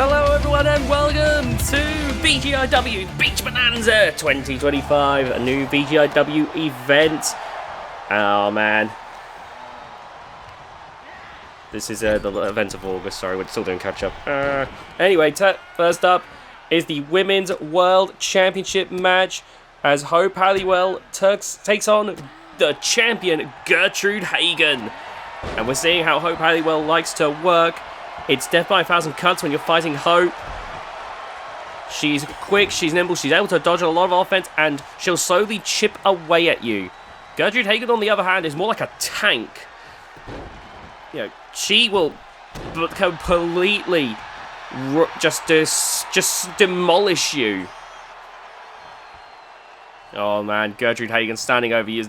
Hello everyone and welcome to VGIW Beach Bonanza 2025, a new VGIW event. Oh man. This is the event of August, sorry, we're still doing catch up. Anyway, first up is the Women's World Championship match as Hope Halliwell takes on the champion Gertrude Hagen. And we're seeing how Hope Halliwell likes to work. It's death by 1,000 cuts when you're fighting Hope. She's quick, she's nimble, she's able to dodge a lot of offense, and she'll slowly chip away at you. Gertrude Hagen, on the other hand, is more like a tank. You know, she will completely just demolish you. Oh man, Gertrude Hagen standing over you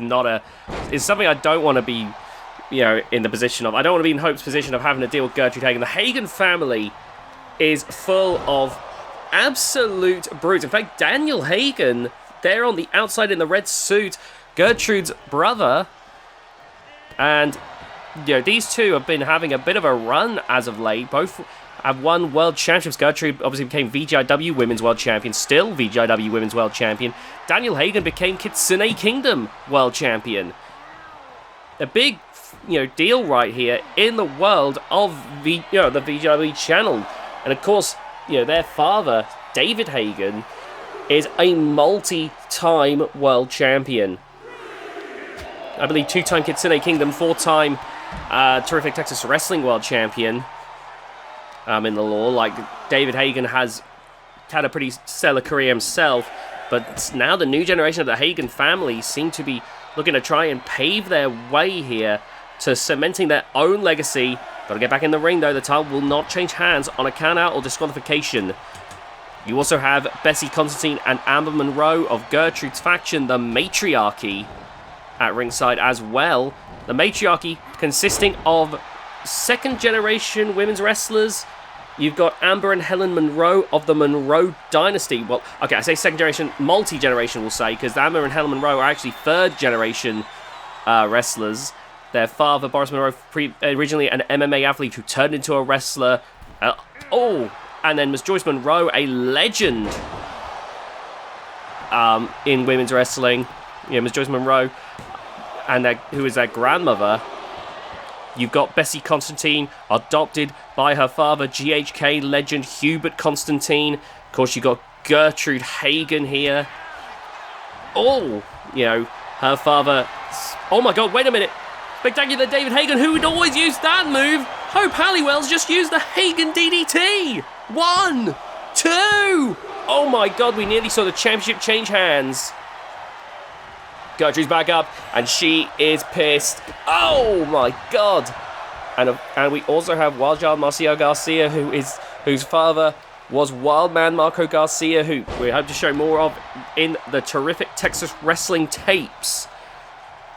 is something I don't want to be, you know, in the position of. I don't want to be in Hope's position of having to deal with Gertrude Hagen. The Hagen family is full of absolute brutes. In fact, Daniel Hagen, there on the outside in the red suit, Gertrude's brother, and you know, these two have been having a bit of a run as of late. Both have won world championships. Gertrude obviously became VGIW Women's World Champion, still VGIW Women's World Champion. Daniel Hagen became Kitsune Kingdom World Champion. A big, you know, deal right here in the world of the VGIW channel. And of course, you know, their father, David Hagen, is a multi-time world champion. I believe 2-time Kitsune Kingdom, 4-time terrific Texas Wrestling World Champion in the law. Like, David Hagen has had a pretty stellar career himself, but now the new generation of the Hagen family seem to be looking to try and pave their way here to cementing their own legacy. Got to get back in the ring though. The title will not change hands on a count-out or disqualification. You also have Bessie Constantine and Amber Monroe of Gertrude's faction, the Matriarchy, at ringside as well. The Matriarchy consisting of second-generation women's wrestlers. You've got Amber and Helen Monroe of the Monroe Dynasty. Well, okay, I say second-generation, multi-generation we'll say, because Amber and Helen Monroe are actually third-generation wrestlers. Their father, Boris Monroe, originally an MMA athlete who turned into a wrestler. And then Miss Joyce Monroe, a legend in women's wrestling. Yeah, Miss Joyce Monroe, and who is their grandmother. You've got Bessie Constantine, adopted by her father, GHK legend Hubert Constantine. Of course, you've got Gertrude Hagen here. Oh, you know, her father. Oh my god, wait a minute. Spectacular David Hagen, who would always use that move. Hope Halliwell's just used the Hagen DDT. 1, 2. Oh my god, we nearly saw the championship change hands. Gertrude's back up, and she is pissed. Oh my god. And we also have Wild Child Marcio Garcia, whose father was Wildman Marco Garcia, who we hope to show more of in the terrific Texas Wrestling tapes.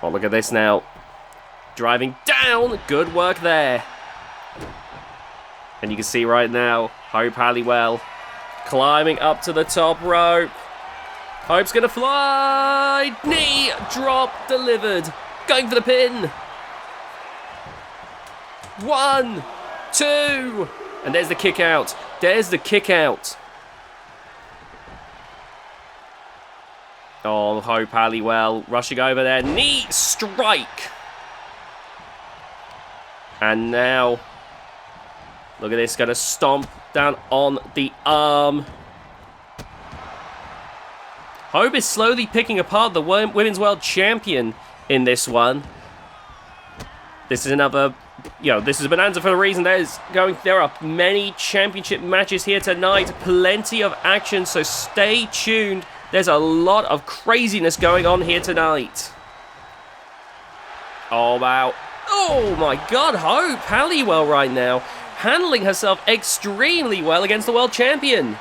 Oh, look at this now. Driving down. Good work there. And you can see right now, Hope Halliwell climbing up to the top rope. Hope's going to fly. Knee drop delivered. Going for the pin. 1, 2. And there's the kick out. There's the kick out. Oh, Hope Halliwell rushing over there. Knee strike. And now, look at this, going to stomp down on the arm. Hope is slowly picking apart the Women's World Champion in this one. This is another, you know, this is Bonanza for a reason. There are many championship matches here tonight, plenty of action, so stay tuned. There's a lot of craziness going on here tonight. Oh, wow. Oh my god, Hope Halliwell right now, handling herself extremely well against the world champion.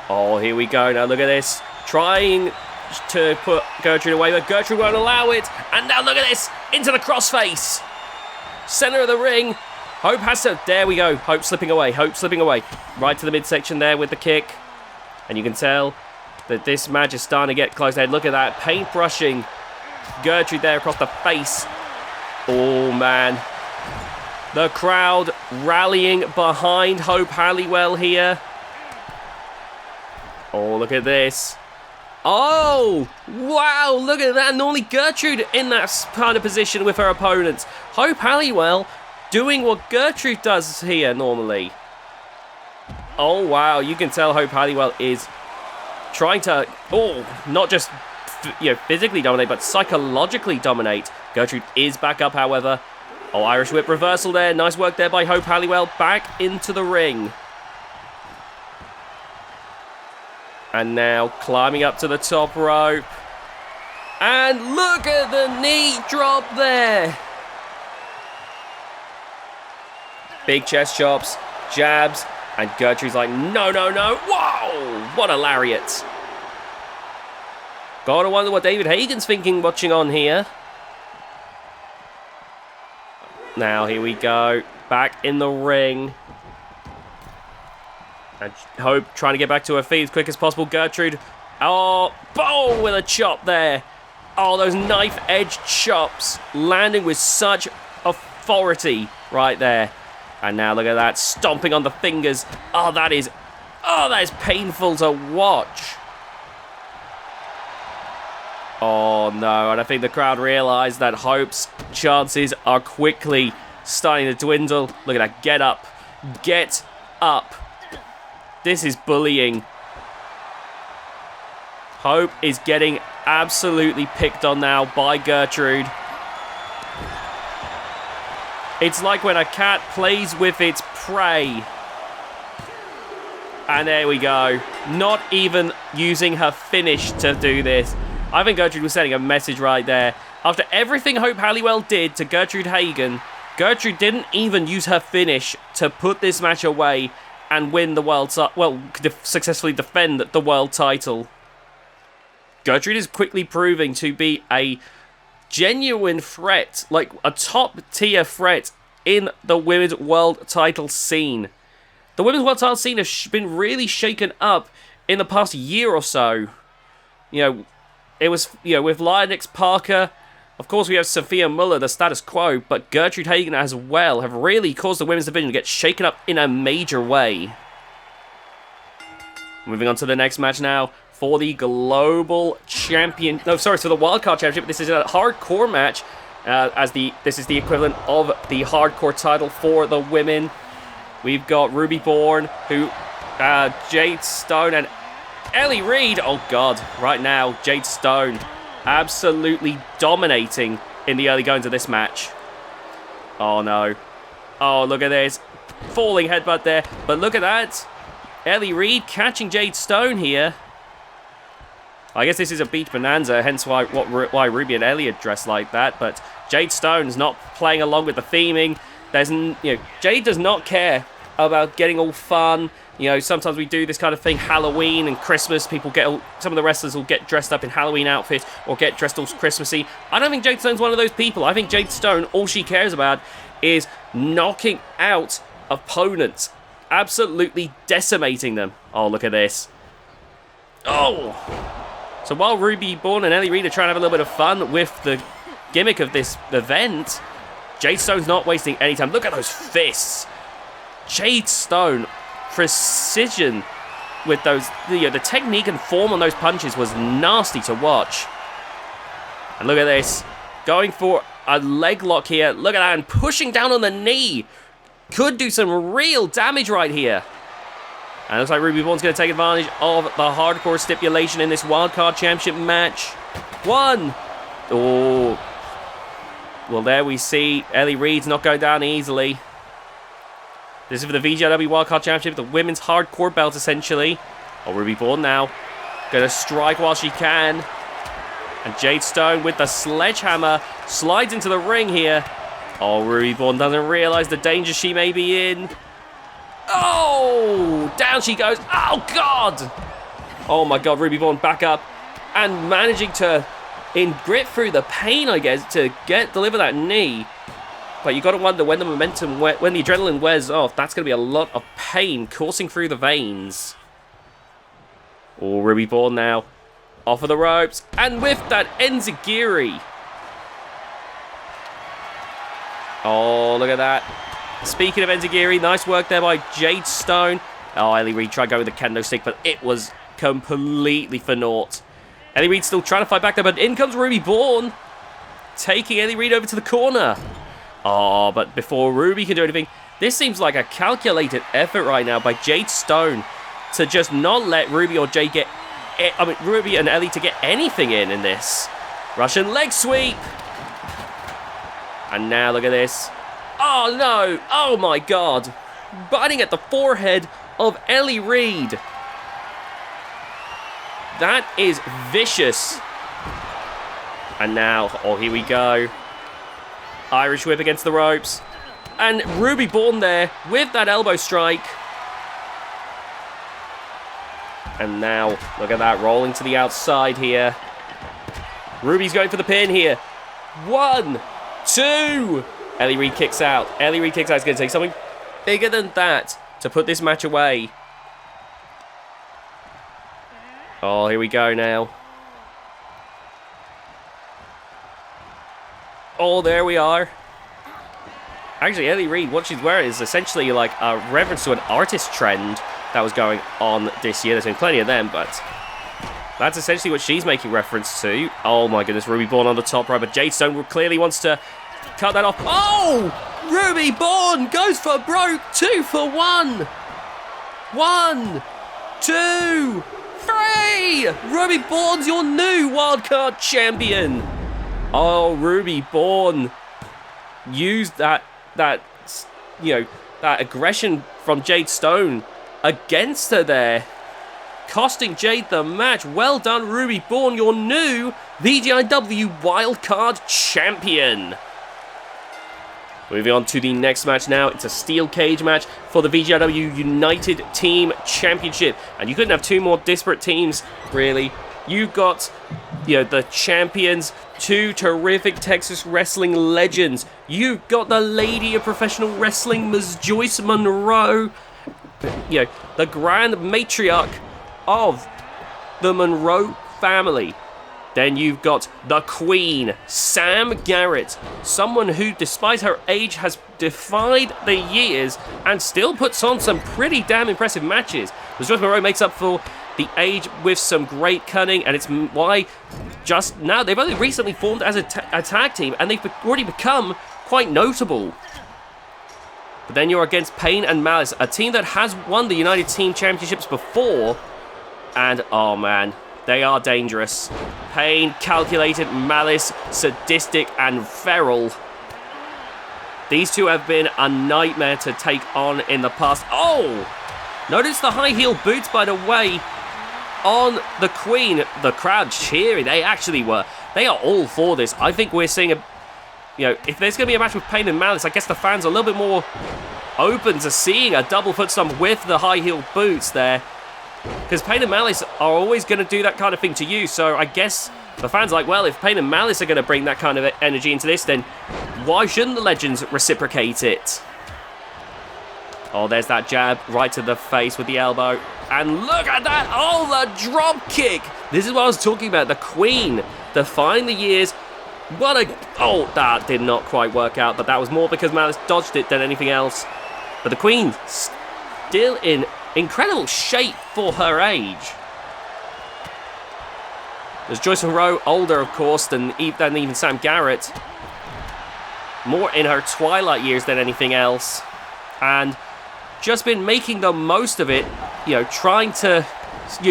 Oh, here we go now, look at this. Trying to put Gertrude away, but Gertrude won't allow it. And now look at this, into the crossface. Center of the ring. Hope has to, there we go. Hope slipping away, Right to the midsection there with the kick. And you can tell that this match is starting to get close ahead. Look at that, paintbrushing Gertrude there across the face. Oh, man. The crowd rallying behind Hope Halliwell here. Oh, look at this. Oh, wow, look at that. Normally Gertrude in that kind of position with her opponents. Hope Halliwell doing what Gertrude does here normally. Oh, wow, you can tell Hope Halliwell is trying to, not just physically dominate, but psychologically dominate. Gertrude is back up, however. Oh, Irish whip reversal there. Nice work there by Hope Halliwell. Back into the ring. And now climbing up to the top rope. And look at the knee drop there. Big chest chops, jabs, and Gertrude's like, no, no, no. Whoa, what a lariat. Gotta wonder what David Hagen's thinking watching on here. Now, here we go. Back in the ring. And Hope trying to get back to her feet as quick as possible. Gertrude. Oh, boom, with a chop there. Oh, those knife-edge chops landing with such authority right there. And now look at that, stomping on the fingers. Oh, that is painful to watch. Oh no, and I think the crowd realised that Hope's chances are quickly starting to dwindle. Look at that, get up. Get up. This is bullying. Hope is getting absolutely picked on now by Gertrude. It's like when a cat plays with its prey. And there we go. Not even using her finish to do this. I think Gertrude was sending a message right there. After everything Hope Halliwell did to Gertrude Hagen, Gertrude didn't even use her finish to put this match away and win the world successfully defend the world title. Gertrude is quickly proving to be a genuine threat, like a top tier threat in the women's world title scene. The women's world title scene has been really shaken up in the past year or so. It was, with Lionix Parker, of course we have Sophia Muller, the status quo, but Gertrude Hagen as well have really caused the women's division to get shaken up in a major way. Moving on to the next match now for the global champion, for the wildcard championship. This is a hardcore match, this is the equivalent of the hardcore title for the women. We've got Ruby Bourne, Jade Stone, and Ellie Reed. Oh god, right now Jade Stone absolutely dominating in the early goings of this match. Oh no. Oh, look at this. Falling headbutt there, but look at that. Ellie Reed catching Jade Stone here. I guess this is a beach bonanza, hence why Ruby and Ellie are dressed like that, but Jade Stone's not playing along with the theming. Jade does not care about getting all fun. Sometimes we do this kind of thing, Halloween and Christmas. Some of the wrestlers will get dressed up in Halloween outfits or get dressed all Christmassy. I don't think Jade Stone's one of those people. I think Jade Stone, all she cares about is knocking out opponents. Absolutely decimating them. Oh, look at this. Oh! So while Ruby Bourne and Ellie Reed are trying to have a little bit of fun with the gimmick of this event, Jade Stone's not wasting any time. Look at those fists. Jade Stone, precision with those, the technique and form on those punches was nasty to watch. And look at this, going for a leg lock here. Look at that, and pushing down on the knee. Could do some real damage right here. And it looks like Ruby Bourne's going to take advantage of the hardcore stipulation in this wildcard championship match. One. Oh. Well, there we see Ellie Reed's not going down easily. This is for the VGIW Wildcard Championship, the women's hardcore belt, essentially. Oh, Ruby Bourne now. Going to strike while she can. And Jade Stone with the sledgehammer slides into the ring here. Oh, Ruby Bourne doesn't realise the danger she may be in. Oh, down she goes. Oh, God. Oh, my God, Ruby Bourne back up and managing to grit through the pain, I guess, to deliver that knee. But you got to wonder when the adrenaline wears off, that's going to be a lot of pain coursing through the veins. Oh, Ruby Bourne now. Off of the ropes. And with that, enziguri. Oh, look at that. Speaking of Enzigiri, nice work there by Jade Stone. Oh, Ellie Reed tried going with the kendo stick, but it was completely for naught. Ellie Reed still trying to fight back there, but in comes Ruby Bourne, taking Ellie Reed over to the corner. Oh, but before Ruby can do anything, this seems like a calculated effort right now by Jade Stone to just not let Ruby or Jade get... Ruby and Ellie to get anything in this. Russian leg sweep. And now look at this. Oh, no. Oh, my God. Biting at the forehead of Ellie Reed. That is vicious. And now, oh, here we go. Irish whip against the ropes. And Ruby Bourne there with that elbow strike. And now, look at that, rolling to the outside here. Ruby's going for the pin here. 1, 2. Ellie Reed kicks out. Ellie Reed kicks out. It's going to take something bigger than that to put this match away. Oh, here we go now. Oh, there we are. Actually, Ellie Reed, what she's wearing is essentially like a reference to an artist trend that was going on this year. There's been plenty of them, but that's essentially what she's making reference to. Oh my goodness, Ruby Bourne on the top right, but Jade Stone clearly wants to cut that off. Oh! Ruby Bourne goes for broke. 2 for 1. 1, 2, 3. Ruby Bourne's your new wildcard champion. Oh, Ruby Bourne used that aggression from Jade Stone against her there, costing Jade the match. Well done, Ruby Bourne, your new VGIW wildcard champion. Moving on to the next match now. It's a steel cage match for the VGIW United Team Championship. And you couldn't have two more disparate teams, really. You've got, the champions, 2 terrific Texas wrestling legends. You've got the lady of professional wrestling, Ms. Joyce Monroe. The grand matriarch of the Monroe family. Then you've got the Queen, Sam Garrett, someone who, despite her age, has defied the years and still puts on some pretty damn impressive matches. Ms. Joyce Monroe makes up for the age with some great cunning, and it's why just now they've only recently formed as a tag team, and they've already become quite notable. But then you're against Pain and Malice, a team that has won the United Team Championships before, and oh man, they are dangerous. Pain, calculated, Malice, sadistic, and feral. These two have been a nightmare to take on in the past. Oh! Notice the high heel boots, by the way, on the Queen. The crowd cheering. They actually were. They are all for this. I think we're seeing if there's going to be a match with Pain and Malice, I guess the fans are a little bit more open to seeing a double foot stomp with the high heel boots there. Because Pain and Malice are always going to do that kind of thing to you. So I guess the fans are like, well, if Pain and Malice are going to bring that kind of energy into this, then why shouldn't the legends reciprocate it? Oh, there's that jab right to the face with the elbow. And look at that. Oh, the drop kick. This is what I was talking about. The Queen defying the years. Oh, that did not quite work out. But that was more because Malice dodged it than anything else. But the Queen still in incredible shape for her age. There's Joyce Monroe, older, of course, than even Sam Garrett. More in her twilight years than anything else. And just been making the most of it, trying to,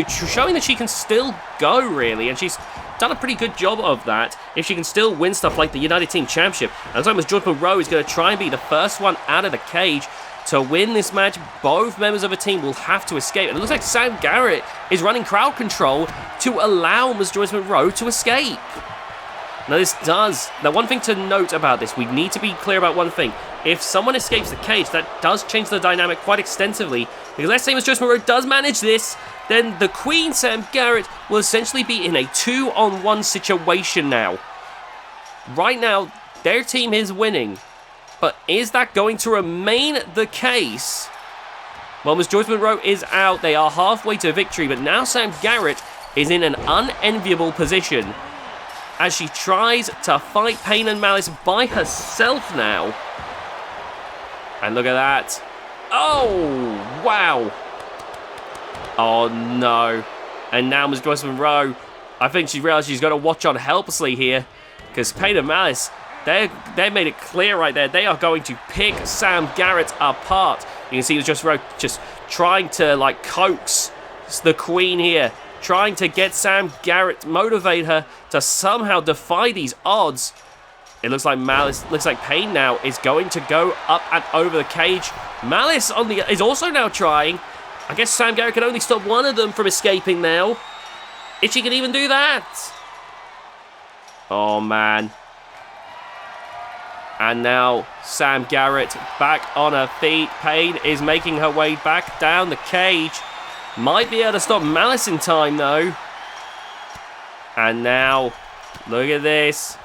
showing that she can still go, really. And she's done a pretty good job of that, if she can still win stuff like the United Team Championship. And as long as Joyce Monroe is going to try and be the first one out of the cage to win this match, both members of a team will have to escape. And it looks like Sam Garrett is running crowd control to allow Ms. Joyce Monroe to escape. Now one thing to note about this, we need to be clear about one thing. If someone escapes the cage, that does change the dynamic quite extensively. Because let's say Ms. Joyce Monroe does manage this, then the Queen, Sam Garrett, will essentially be in a 2-on-1 situation now. Right now, their team is winning. But is that going to remain the case? Well, Ms. Joyce Monroe is out. They are halfway to victory. But now Sam Garrett is in an unenviable position as she tries to fight Pain and Malice by herself now. And look at that. Oh, wow. Oh, no. And now Ms. Joyce Monroe, I think she realized she's got to watch on helplessly here. Because Pain and Malice, they made it clear right there. They are going to pick Sam Garrett apart. You can see Ms. Joyce Monroe just trying to, like, coax the Queen here. Trying to get Sam Garrett, motivate her to somehow defy these odds. It looks like Pain now is going to go up and over the cage. Malice is also now trying. I guess Sam Garrett can only stop one of them from escaping now. If she can even do that. Oh, man. And now Sam Garrett back on her feet. Pain is making her way back down the cage. Might be able to stop Malice in time, though. And now, look at this.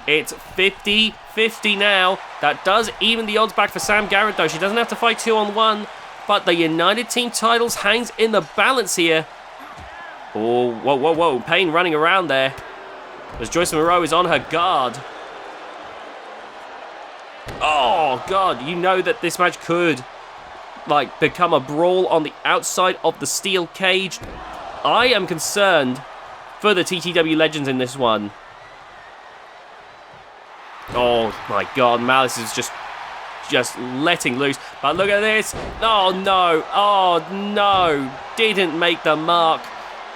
It's 50-50 now. That does even the odds back for Sam Garrett, though. She doesn't have to fight 2-on-1. But the United Team titles hangs in the balance here. Oh, whoa, whoa, whoa. Pain running around there. As Joyce Monroe is on her guard. Oh, God. You know that this match could, like, become a brawl on the outside of the steel cage. I am concerned for the TTW legends in this one. Oh, my God. Malice is just letting loose. But look at this. Oh, no. Oh, no. Didn't make the mark.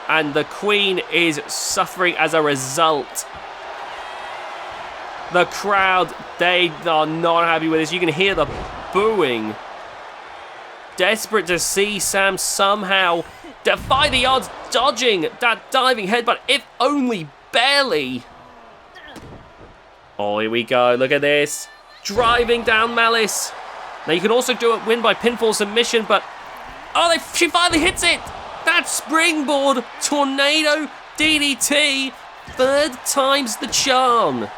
And the Queen is suffering as a result. The crowd, they are not happy with this. You can hear the booing. Desperate to see Sam somehow defy the odds, dodging that diving headbutt, if only barely. Oh, here we go. Look at this. Driving down Malice. Now, you can also win by pinfall submission, but... Oh, she finally hits it! That springboard tornado DDT. Third time's the charm.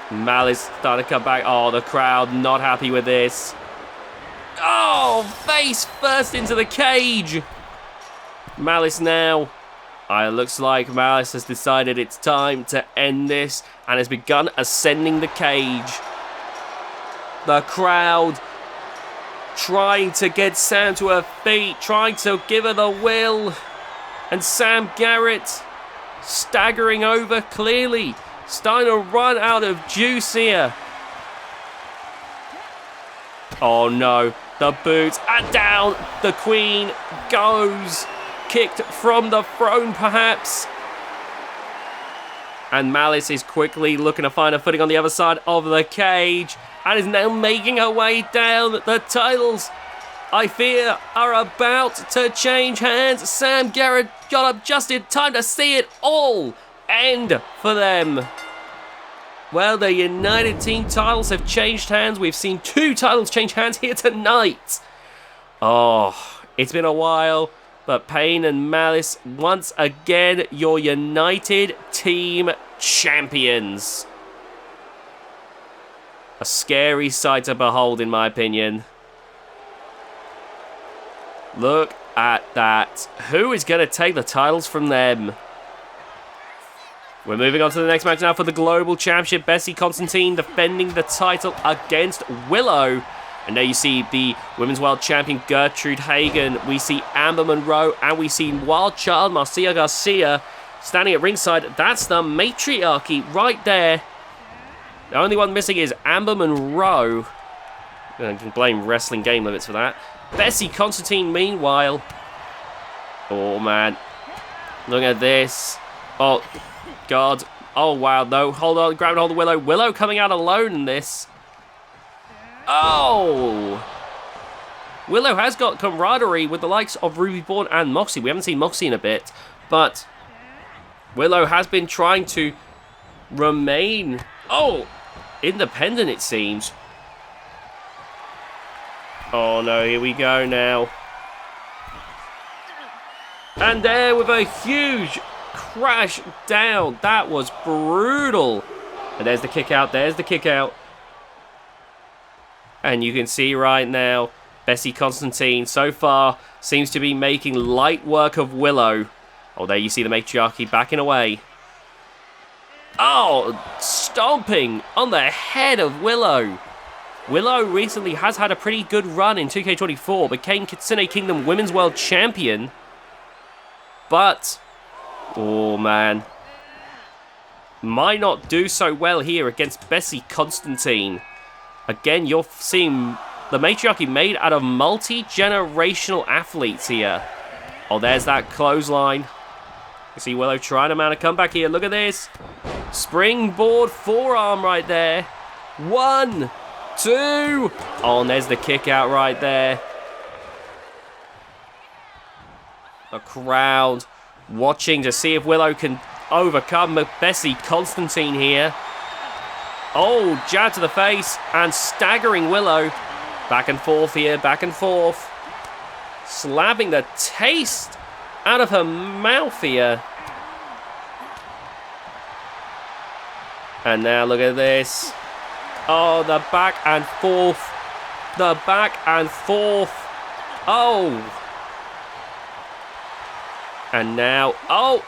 Malice starting to come back. Oh, the crowd not happy with this. Oh, face first into the cage. Malice now. It looks like Malice has decided it's time to end this and has begun ascending the cage. The crowd trying to get Sam to her feet, trying to give her the will. And Sam Garrett staggering over clearly, starting to run out of juice here. Oh no, the boots, and down the Queen goes. Kicked from the throne, perhaps. And Malice is quickly looking to find a footing on the other side of the cage and is now making her way down. The titles, I fear, are about to change hands. Sam Garrett got up just in time to see it all end for them. Well, the United Team titles have changed hands. We've seen 2 titles change hands here tonight. Oh, it's been a while. But Pain and Malice, once again, your United Team champions. A scary sight to behold, in my opinion. Look at that. Who is going to take the titles from them? We're moving on to the next match now for the Global Championship. Bessie Constantine defending the title against Willow. And there you see the Women's World Champion Gertrude Hagen. We see Amber Monroe and we see Wild Child Marcia Garcia standing at ringside. That's the matriarchy right there. The only one missing is Amber Monroe. I can blame Wrestling Game Limits for that. Bessie Constantine, meanwhile. Oh, man. Look at this. Oh, God. Oh, wow. No, hold on. Grab and hold of Willow. Willow coming out alone in this. Oh! Willow has got camaraderie with the likes of Ruby Bourne and Moxie. We haven't seen Moxie in a bit, but Willow has been trying to remain, independent, it seems. Oh no, here we go now. And there with a huge crash down. That was brutal. And there's the kick out, there's the kick out. And you can see right now, Bessie Constantine so far seems to be making light work of Willow. Oh, there you see the matriarchy backing away. Oh, stomping on the head of Willow. Willow recently has had a pretty good run in 2K24, became Kitsune Kingdom Women's World Champion. But, oh man, might not do so well here against Bessie Constantine. Again, you're seeing the matriarchy made out of multi-generational athletes here. Oh, there's that clothesline. You see Willow trying to mount a comeback here. Look at this. Springboard forearm right there. 1, 2. Oh, and there's the kick out right there. The crowd watching to see if Willow can overcome Bessie Constantine here. Oh, jab to the face and staggering Willow. Back and forth here, back and forth. Slapping the taste out of her mouth here. And now look at this. Oh, the back and forth. The back and forth. Oh. And now, oh,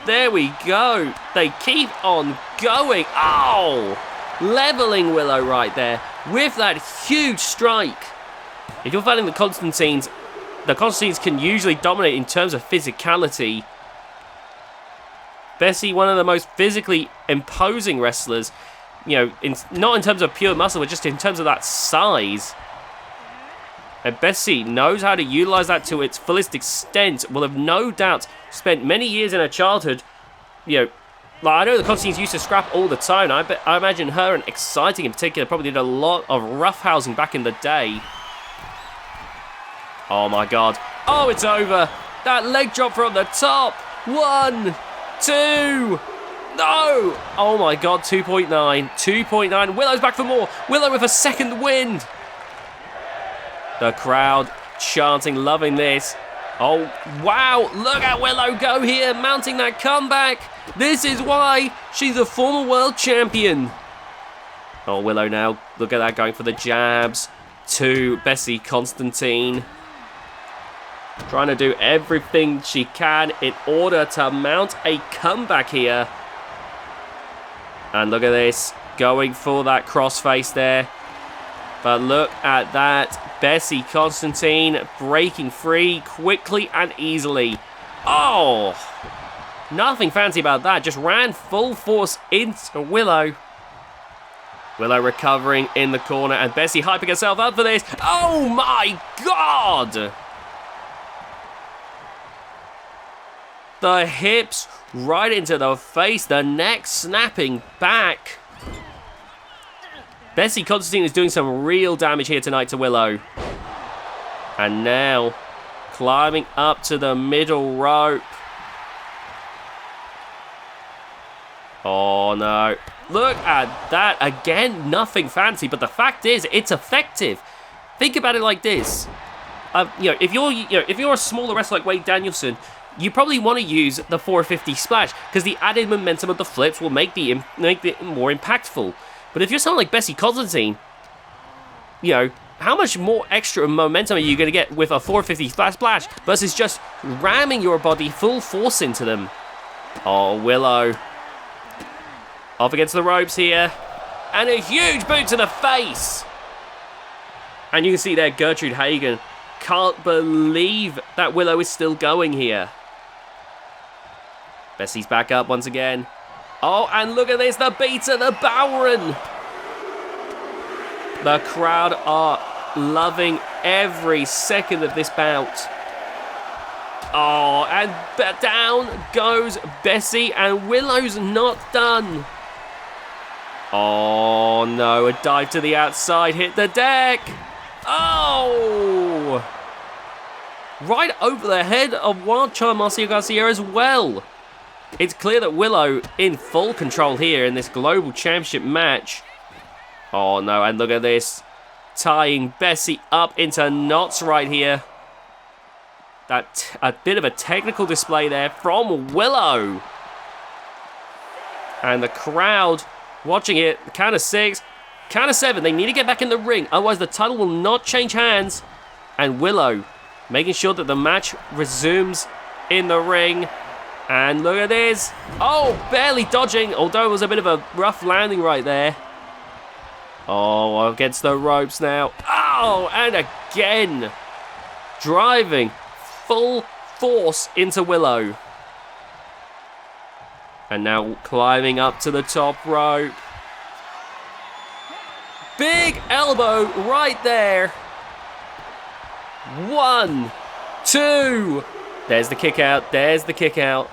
there we go. They keep on going. Oh, leveling Willow right there with that huge strike. If you're finding the Constantines can usually dominate in terms of physicality. Bessie, one of the most physically imposing wrestlers, you know, not in terms of pure muscle, but just in terms of that size. And Bessie knows how to utilize that to its fullest extent. Will have no doubt spent many years in her childhood, you know, like I know the Constantines used to scrap all the time. I imagine her and Exciting in particular probably did a lot of roughhousing back in the day. Oh my god. Oh, it's over. That leg drop from the top. 1, 2. No. Oh my god, 2.9. 2.9. Willow's back for more. Willow with a second win. The crowd chanting, loving this. Oh, wow. Look at Willow go here, mounting that comeback. This is why she's a former world champion. Oh, Willow now. Look at that, going for the jabs to Bessie Constantine. Trying to do everything she can in order to mount a comeback here. And look at this. Going for that crossface there. But look at that. Bessie Constantine breaking free quickly and easily. Oh! Nothing fancy about that. Just ran full force into Willow. Willow recovering in the corner. And Bessie hyping herself up for this. Oh my god! The hips right into the face, the neck snapping back. Bessie Constantine is doing some real damage here tonight to Willow. And now, climbing up to the middle rope. Oh no. Look at that. Again, nothing fancy, but the fact is, it's effective. Think about it like this. If you're a smaller wrestler like Wade Danielson, you probably want to use the 450 splash because the added momentum of the flips will make it more impactful. But if you're someone like Bessie Constantine, you know, how much more extra momentum are you going to get with a 450 splash versus just ramming your body full force into them? Oh, Willow. Off against the ropes here. And a huge boot to the face. And you can see there, Gertrude Hagen can't believe that Willow is still going here. Bessie's back up once again. Oh, and look at this, the beater, the Bowron. The crowd are loving every second of this bout. Oh, and down goes Bessie, and Willow's not done. Oh, no, a dive to the outside, hit the deck. Oh! Right over the head of Wild Child Marcia Garcia as well. It's clear that Willow in full control here in this Global Championship match. Oh no, and look at this. Tying Bessie up into knots right here. A bit of a technical display there from Willow. And the crowd watching it. Count of 6, count of 7. They need to get back in the ring, otherwise the title will not change hands. And Willow making sure that the match resumes in the ring. And look at this. Oh, barely dodging, although it was a bit of a rough landing right there. Oh, against the ropes now. Oh, and again. Driving full force into Willow. And now climbing up to the top rope. Big elbow right there. 1, 2. There's the kick out. There's the kick out.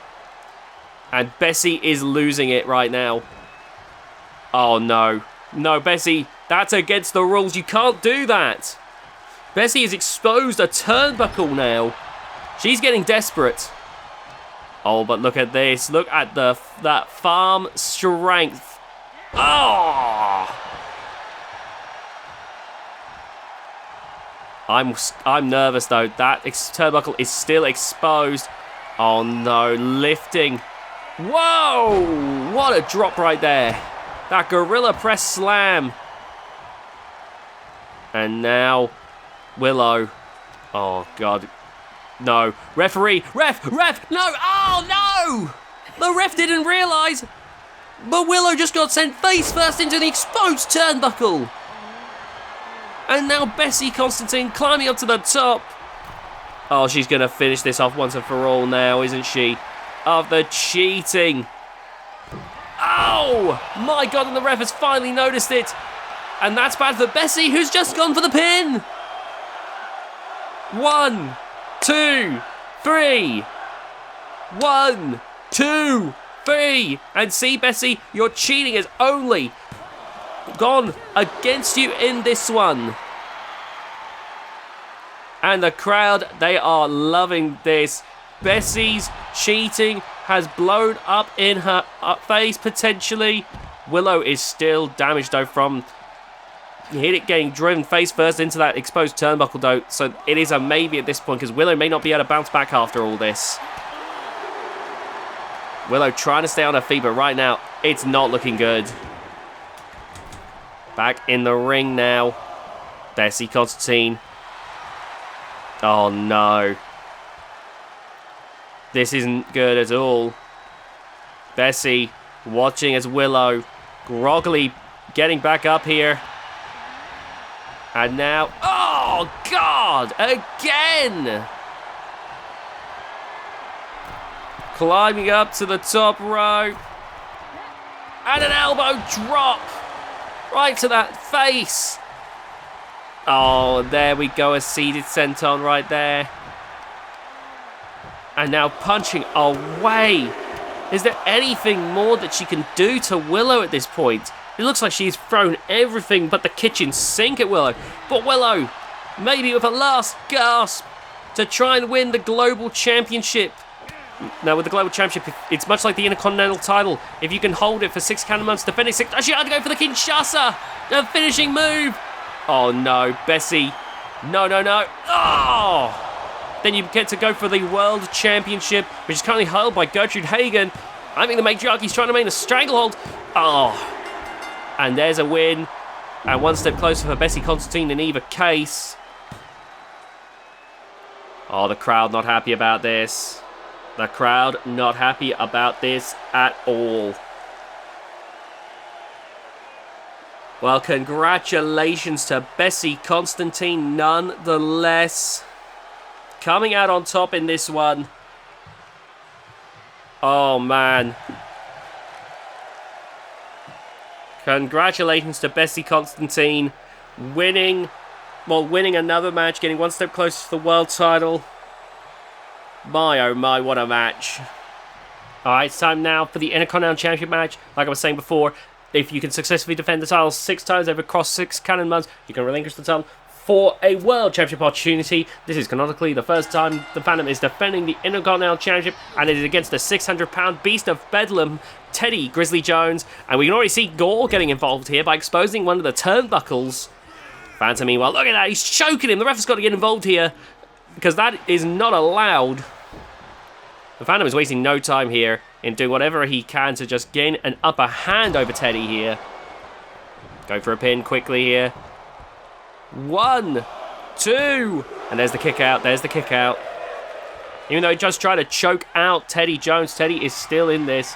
And Bessie is losing it right now. Oh, no. No, Bessie, that's against the rules. You can't do that. Bessie has exposed a turnbuckle now. She's getting desperate. Oh, but look at this. Look at that farm strength. Oh! I'm nervous, though. That turnbuckle is still exposed. Oh, no. Lifting. Whoa! What a drop right there. That gorilla press slam. And now Willow. Oh, God. No. Referee. Ref. No. Oh, no. The ref didn't realise. But Willow just got sent face first into the exposed turnbuckle. And now Bessie Constantine climbing up to the top. Oh, she's going to finish this off once and for all now, isn't she? Of the cheating. Oh, my God. And the ref has finally noticed it. And that's bad for Bessie, who's just gone for the pin. 1, 2, 3. 1, 2, 3. And see, Bessie, your cheating has only gone against you in this one. And the crowd, they are loving this. Bessie's cheating has blown up in her face, potentially. Willow is still damaged, though, from getting driven face first into that exposed turnbuckle, though. So it is a maybe at this point, because Willow may not be able to bounce back after all this. Willow trying to stay on her feet, but right now, it's not looking good. Back in the ring now. Bessie Constantine. Oh, no. This isn't good at all. Bessie watching as Willow groggily getting back up here. And now, oh, God, again. Climbing up to the top rope. And an elbow drop. Right to that face. Oh, there we go. A seated senton right there. And now punching away. Is there anything more that she can do to Willow at this point? It looks like she's thrown everything but the kitchen sink at Willow. But Willow, maybe with a last gasp to try and win the Global Championship. Now, with the Global Championship, it's much like the Intercontinental title. If you can hold it for 6 calendar months, defending 6... She had to go for the Kinshasa! The finishing move! Oh, no. Bessie. No. Oh! Then you get to go for the World Championship, which is currently held by Gertrude Hagen. I think the matriarchy's trying to make a stranglehold. Oh. And there's a win. And one step closer for Bessie Constantine in either case. Oh, the crowd not happy about this. The crowd not happy about this at all. Well, congratulations to Bessie Constantine nonetheless. Coming out on top in this one. Oh, man. Congratulations to Bessie Constantine. Winning another match, getting one step closer to the world title. My, oh my, what a match. Alright, it's time now for the Intercontinental Championship match. Like I was saying before, if you can successfully defend the title 6 times over across 6 calendar months, you can relinquish the title for a World Championship opportunity. This is canonically the first time the Phantom is defending the Intercontinental Championship, and it is against the 600-pound beast of Bedlam, Teddy Grizzly Jones. And we can already see Gore getting involved here by exposing one of the turnbuckles. Phantom, meanwhile, look at that, he's choking him. The ref has got to get involved here, because that is not allowed. The Phantom is wasting no time here in doing whatever he can to just gain an upper hand over Teddy here. Go for a pin quickly here. 1, 2, and there's the kick out. There's the kick out. Even though he just tried to choke out Teddy Jones, Teddy is still in this.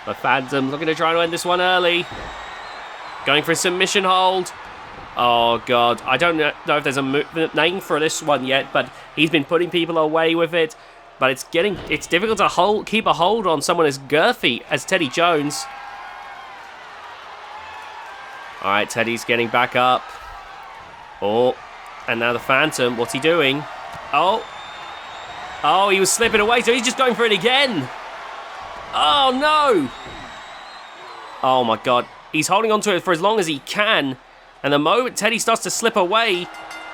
But Phantom looking to try to end this one early. Going for a submission hold. Oh, God. I don't know if there's a name for this one yet, but he's been putting people away with it. But it's difficult to keep a hold on someone as girthy as Teddy Jones. All right, Teddy's getting back up. Oh, and now the Phantom. What's he doing? Oh, he was slipping away, so he's just going for it again. Oh, no. Oh, my God. He's holding on to it for as long as he can. And the moment Teddy starts to slip away...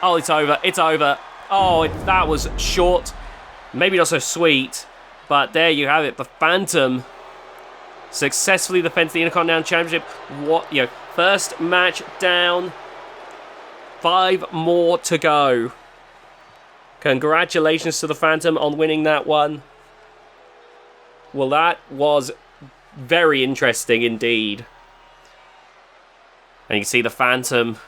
Oh, it's over. It's over. Oh, that was short. Maybe not so sweet. But there you have it. The Phantom successfully defends the Intercontinental Championship. First match down. 5 more to go. Congratulations to the Phantom on winning that one. Well, that was very interesting indeed. And you can see the Phantom.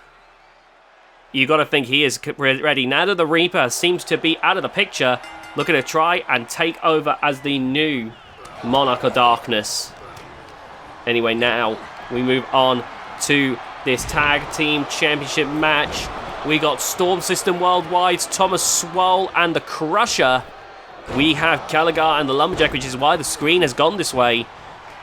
You got to think he is ready. Now that the Reaper seems to be out of the picture, looking to try and take over as the new Monarch of Darkness. Anyway, now we move on to this Tag Team Championship match. We got Storm System Worldwide's Thomas Swole and the Crusher. We have Caligar and the Lumberjack, which is why the screen has gone this way.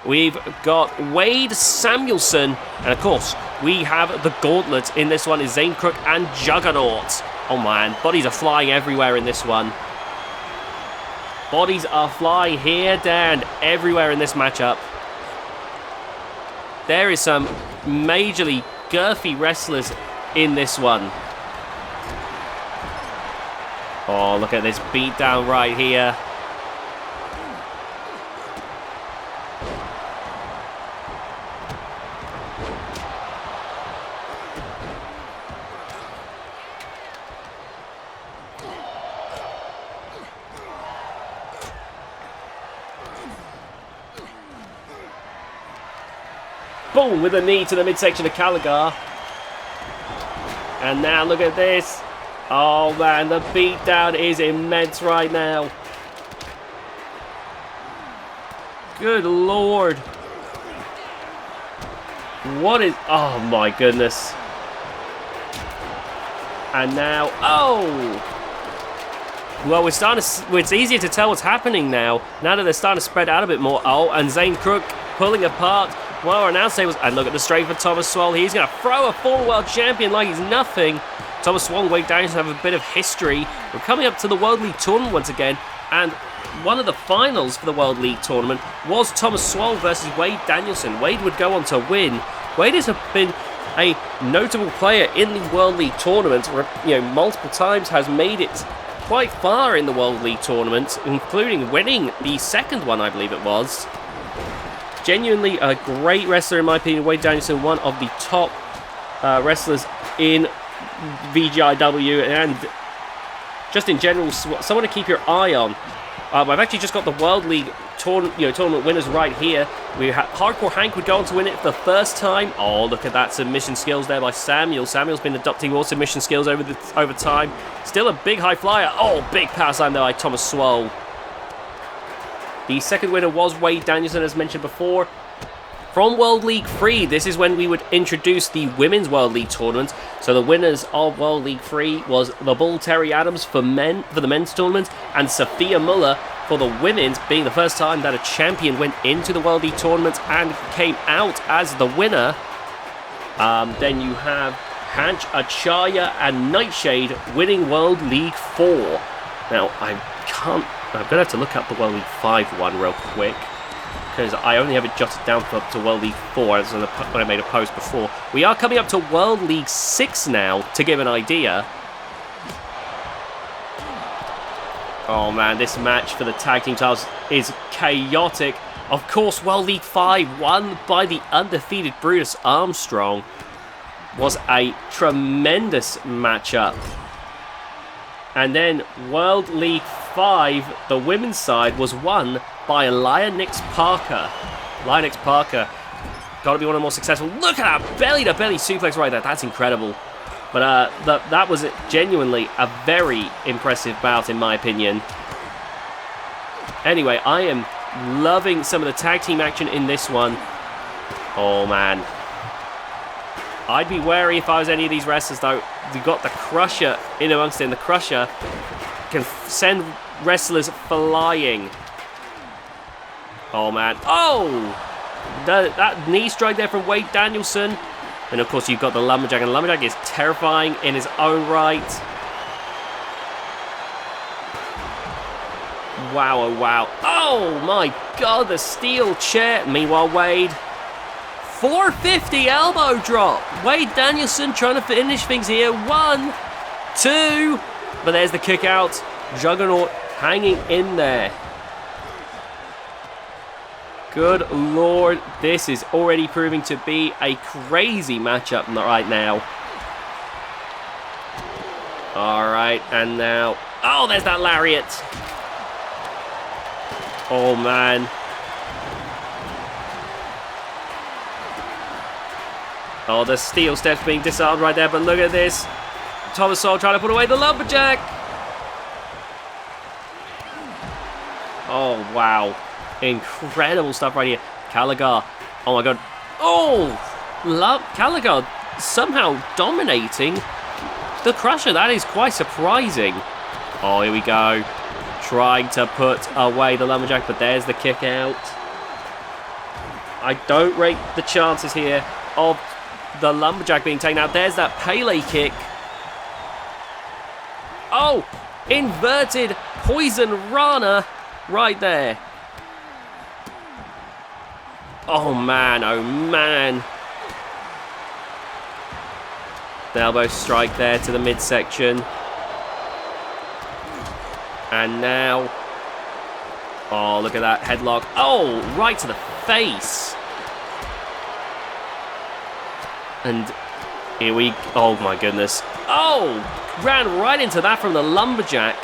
We've got Wade Samuelson, and of course, we have the Gauntlet. In this one is Zane Crook and Juggernaut. Oh man, bodies are flying everywhere in this one. Bodies are flying here, there, and everywhere in this matchup. There is some majorly girthy wrestlers in this one. Oh, look at this beatdown right here. Boom, with a knee to the midsection of Caligar. And now look at this. Oh man, the beatdown is immense right now. Good lord. What is... Oh my goodness. And now... Oh! Well, we're starting to... It's easier to tell what's happening now. Now that they're starting to spread out a bit more. Oh, and Zane Crook pulling apart one of our announce tables. And look at the strength for Thomas Swole. He's going to throw a former world champion like he's nothing. Thomas Swole and Wade Danielson have a bit of history. We're coming up to the World League Tournament once again. And one of the finals for the World League Tournament was Thomas Swole versus Wade Danielson. Wade would go on to win. Wade has been a notable player in the World League Tournament. Multiple times has made it quite far in the World League Tournament, including winning the second one, I believe it was. Genuinely a great wrestler in my opinion. Wade Danielson, one of the top wrestlers in VGIW and just in general, someone to keep your eye on. I've actually just got the World League tournament winners right here. We have Hardcore Hank would go on to win it for the first time. Oh, look at that submission skills there by Samuel. Samuel's been adopting more submission skills over time. Still a big high flyer. Oh, big power slam there by Thomas Swole. The second winner was Wade Danielson, as mentioned before. From World League 3, this is when we would introduce the Women's World League Tournament. So the winners of World League 3 was the Bull Terry Adams for the men's tournament, and Sophia Muller for the women's, being the first time that a champion went into the World League Tournament and came out as the winner. Then you have Hanch Acharya and Nightshade winning World League 4. Now, I'm going to have to look up the World League 5 one real quick, because I only have it jotted down for up to World League 4 as when I made a post before. We are coming up to World League 6 now, to give an idea. Oh man, this match for the tag team titles is chaotic. Of course, World League 5, won by the undefeated Brutus Armstrong, was a tremendous matchup. And then World League 5, the women's side, was won by Lionix Parker. Lionix Parker, got to be one of the more successful. Look at that belly-to-belly suplex right there. That's incredible. But that was genuinely a very impressive bout, in my opinion. Anyway, I am loving some of the tag team action in this one. Oh, man. I'd be wary if I was any of these wrestlers, though. You've got the Crusher in amongst them. The Crusher can send wrestlers flying. Oh, man. Oh! That knee strike there from Wade Danielson. And, of course, you've got the Lumberjack. And the Lumberjack is terrifying in his own right. Wow, oh, wow. Oh, my God, the steel chair. Meanwhile, Wade. 450 elbow drop. Wade Danielson trying to finish things here. 1, 2. But there's the kick out. Juggernaut hanging in there. Good Lord. This is already proving to be a crazy matchup right now. All right. And now. Oh, there's that lariat. Oh, man. Oh, the steel steps being disarmed right there, but look at this. Thomas Swole trying to put away the Lumberjack. Oh, wow. Incredible stuff right here. Caligar. Oh, my God. Oh! Caligar somehow dominating the Crusher. That is quite surprising. Oh, here we go. Trying to put away the Lumberjack, but there's the kick out. I don't rate the chances here of the Lumberjack being taken out. There's that Pele kick. Oh, inverted Poison Rana right there. Oh, man. Oh, man. The elbow strike there to the midsection. And now... Oh, look at that headlock. Oh, right to the face. And here we... Oh, my goodness. Oh, ran right into that from the Lumberjack.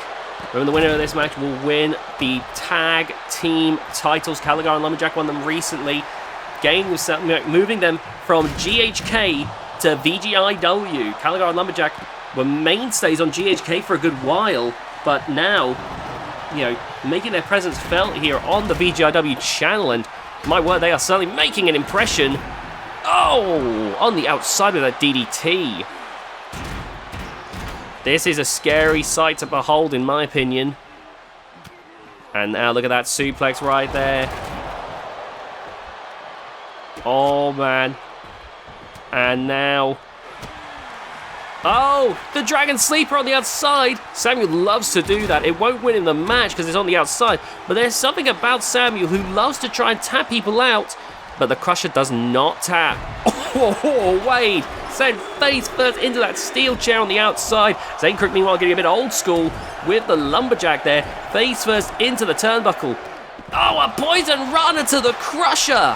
Remember, the winner of this match will win the tag team titles. Caligar and Lumberjack won them recently, moving them from GHK to VGIW. Caligar and Lumberjack were mainstays on GHK for a good while, but now, you know, making their presence felt here on the VGIW channel, and my word, they are certainly making an impression. Oh, on the outside with that DDT. This is a scary sight to behold, in my opinion. And now look at that suplex right there. Oh, man. And now... Oh, the Dragon Sleeper on the outside. Samuel loves to do that. It won't win in the match because it's on the outside. But there's something about Samuel who loves to try and tap people out. But the Crusher does not tap. Oh, Wade sent face first into that steel chair on the outside. Zane Crook, meanwhile, getting a bit old school with the Lumberjack there. Face first into the turnbuckle. Oh, a Poison Rana to the Crusher.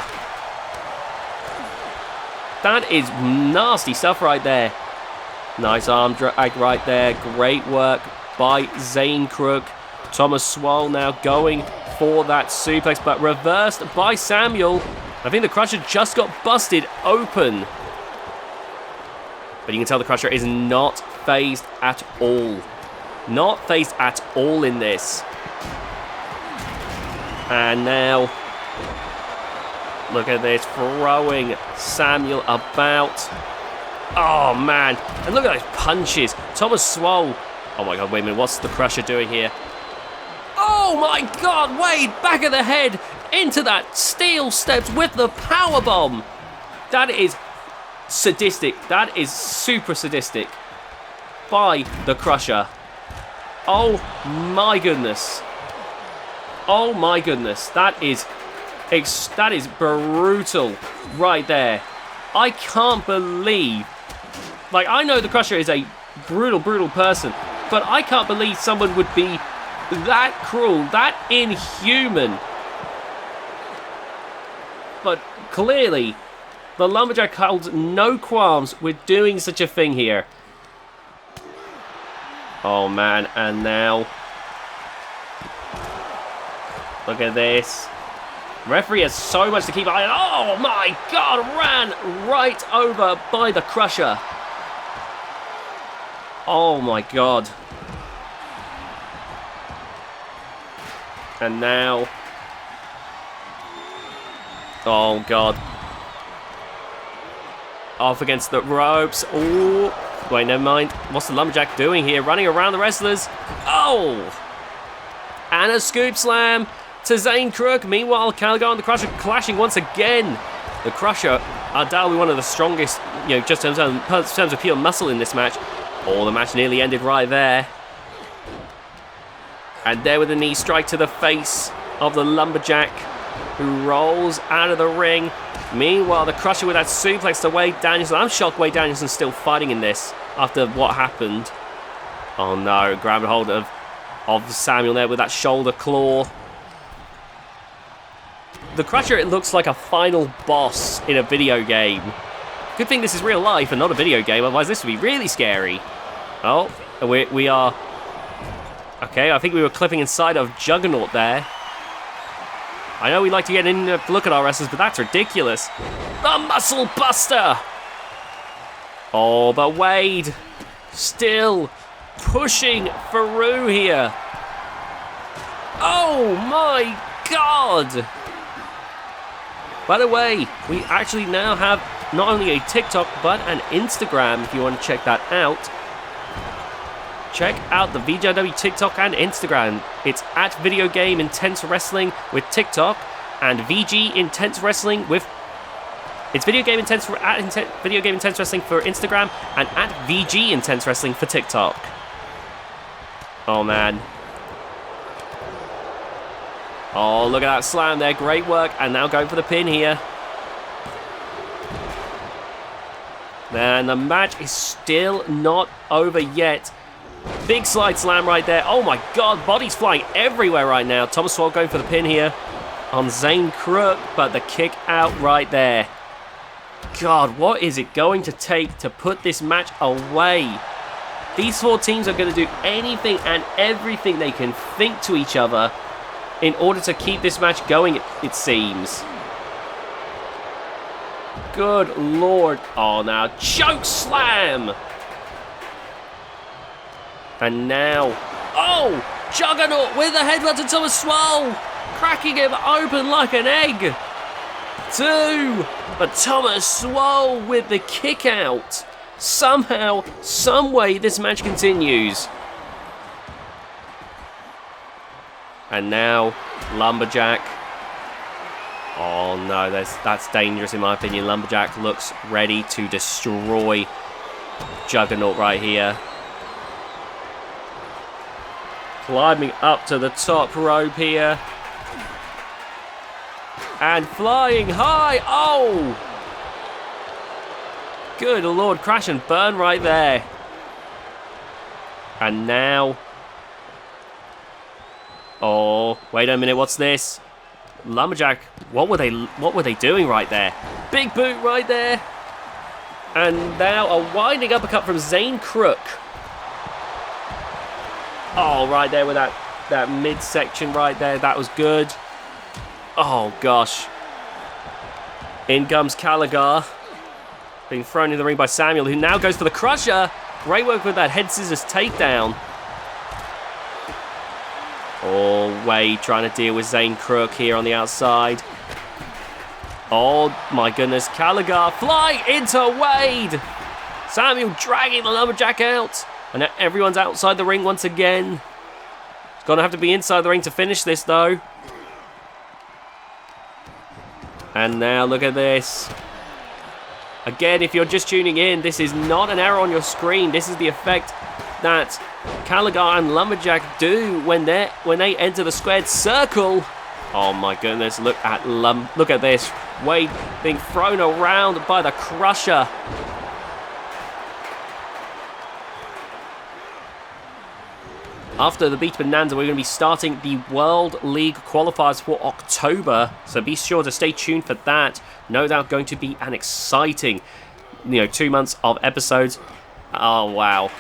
That is nasty stuff right there. Nice arm drag right there. Great work by Zane Crook. Thomas Swole now going for that suplex, but reversed by Samuel. I think the Crusher just got busted open. But you can tell the Crusher is not phased at all. Not phased at all in this. And now, look at this, throwing Samuel about. Oh, man. And look at those punches. Thomas Swole. Oh, my God, wait a minute. What's the Crusher doing here? Oh, my God. Wade, back of the head into that steel steps with the powerbomb. That is sadistic. That is super sadistic by the Crusher. Oh, my goodness. Oh, my goodness. That is brutal right there. I can't believe... Like, I know the Crusher is a brutal, brutal person, but I can't believe someone would be that cruel, that inhuman. But clearly, the Lumberjack holds no qualms with doing such a thing here. Oh, man, and now... Look at this. Referee has so much to keep an eye on. Oh, my God, ran right over by the Crusher. Oh, my God. And now... Oh, God. Off against the ropes. Ooh. Wait, never mind. What's the Lumberjack doing here? Running around the wrestlers. Oh! And a scoop slam to Zane Crook. Meanwhile, Caligar and the Crusher clashing once again. The Crusher undoubtedly one of the strongest, just in terms of pure muscle in this match. Oh, the match nearly ended right there. And there with a knee strike to the face of the Lumberjack, who rolls out of the ring. Meanwhile, the Crusher with that suplex to Wade Danielson. I'm shocked Wade Danielson's still fighting in this after what happened. Oh no, grabbing hold of Samuel there with that shoulder claw. The Crusher, it looks like a final boss in a video game. Good thing this is real life and not a video game, otherwise this would be really scary. Oh, we are... Okay, I think we were clipping inside of Juggernaut there. I know we like to get in to look at our wrestlers, but that's ridiculous. The Muscle Buster! Oh, but Wade still pushing Farouk here. Oh my God! By the way, we actually now have not only a TikTok, but an Instagram, if you want to check that out. Check out the VGIW TikTok and Instagram. It's at Video Game Intense Wrestling with TikTok, and VG Intense Wrestling with... It's Video Game Intense Wrestling for Instagram, and at VG Intense Wrestling for TikTok. Oh, man. Oh, look at that slam there. Great work. And now going for the pin here. Man, the match is still not over yet. Big slide slam right there. Oh my God, bodies flying everywhere right now. Thomas Swole going for the pin here on Zane Crook, but the kick out right there. God, what is it going to take to put this match away? These four teams are going to do anything and everything they can think to each other in order to keep this match going, it seems. Good Lord. Oh, now choke slam. And now, oh, Juggernaut with a headbutt to Thomas Swole, cracking him open like an egg. 2, but Thomas Swole with the kick out. Somehow, some way, this match continues. And now, Lumberjack. Oh no, that's dangerous in my opinion. Lumberjack looks ready to destroy Juggernaut right here. Climbing up to the top rope here. And flying high. Oh! Good Lord, crash and burn right there. And now... Oh, wait a minute, what's this? Lumberjack, what were they doing right there? Big boot right there. And now a winding uppercut from Zane Crook. Oh, right there with that midsection right there. That was good. Oh, gosh. In comes Caligar. Being thrown in the ring by Samuel, who now goes for the Crusher. Great work with that head scissors takedown. Oh, Wade trying to deal with Zane Crook here on the outside. Oh, my goodness. Caligar flying into Wade. Samuel dragging the Lumberjack out. And now everyone's outside the ring once again. It's going to have to be inside the ring to finish this, though. And now look at this. Again, if you're just tuning in, this is not an error on your screen. This is the effect that Caligar and Lumberjack do when they enter the squared circle. Oh my goodness, look at this. Wade being thrown around by the Crusher. After the beat Bonanza, we're going to be starting the World League qualifiers for October, so be sure to stay tuned for that. No doubt going to be an exciting, 2 months of episodes. Oh, wow.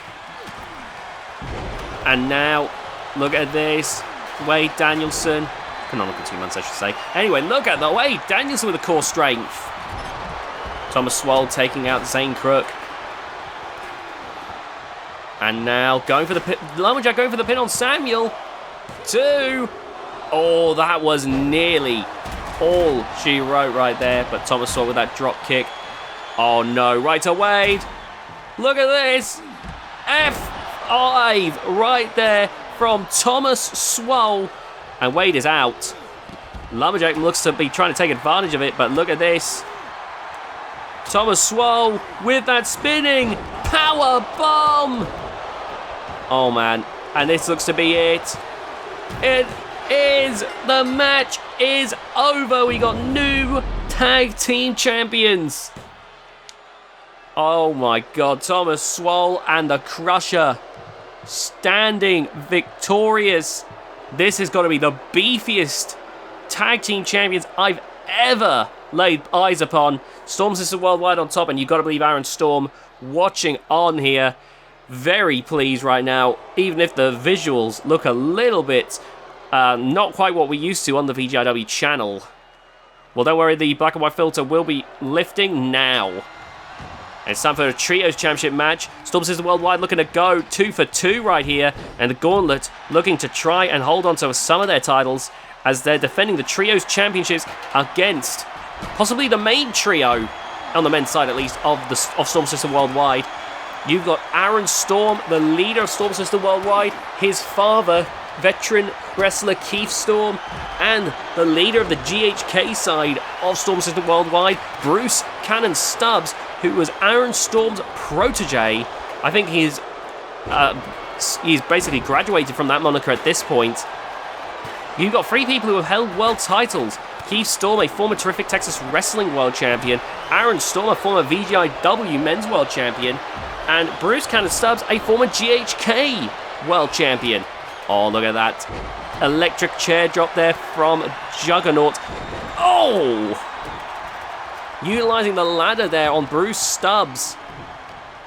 And now, look at this. Wade Danielson. Canonical 2 months, I should say. Anyway, look at the Wade Danielson with the core strength. Thomas Swole taking out Zane Crook. And now going for the pin. Lumberjack going for the pin on Samuel. 2. Oh, that was nearly all she wrote right there. But Thomas Swole with that drop kick. Oh, no. Right to Wade. Look at this. F5 right there from Thomas Swole. And Wade is out. Lumberjack looks to be trying to take advantage of it, but look at this. Thomas Swole with that spinning power bomb. Oh, man. And this looks to be it. It is. The match is over. We got new tag team champions. Oh, my God. Thomas Swole and the Crusher standing victorious. This has got to be the beefiest tag team champions I've ever laid eyes upon. Storm System Worldwide on top, and you've got to believe Aaron Storm watching on here. Very pleased right now, even if the visuals look a little bit not quite what we used to on the VGIW channel. Well, don't worry, the black and white filter will be lifting now. And it's time for a Trios Championship match. Storm System Worldwide looking to go 2 for 2 right here, and the Gauntlet looking to try and hold on to some of their titles as they're defending the Trios Championships against possibly the main trio, on the men's side at least, of Storm System Worldwide. You've got Aaron Storm, the leader of Storm System Worldwide, his father, veteran wrestler Keith Storm, and the leader of the GHK side of Storm System Worldwide, Bruce Cannon Stubbs, who was Aaron Storm's protege. I think he's basically graduated from that moniker at this point. You've got 3 people who have held world titles. Keith Storm, a former Terrific Texas Wrestling World Champion. Aaron Storm, a former VGIW Men's World Champion. And Bruce Cannon Stubbs, a former GHK World Champion. Oh, look at that. Electric chair drop there from Juggernaut. Oh! Utilising the ladder there on Bruce Stubbs.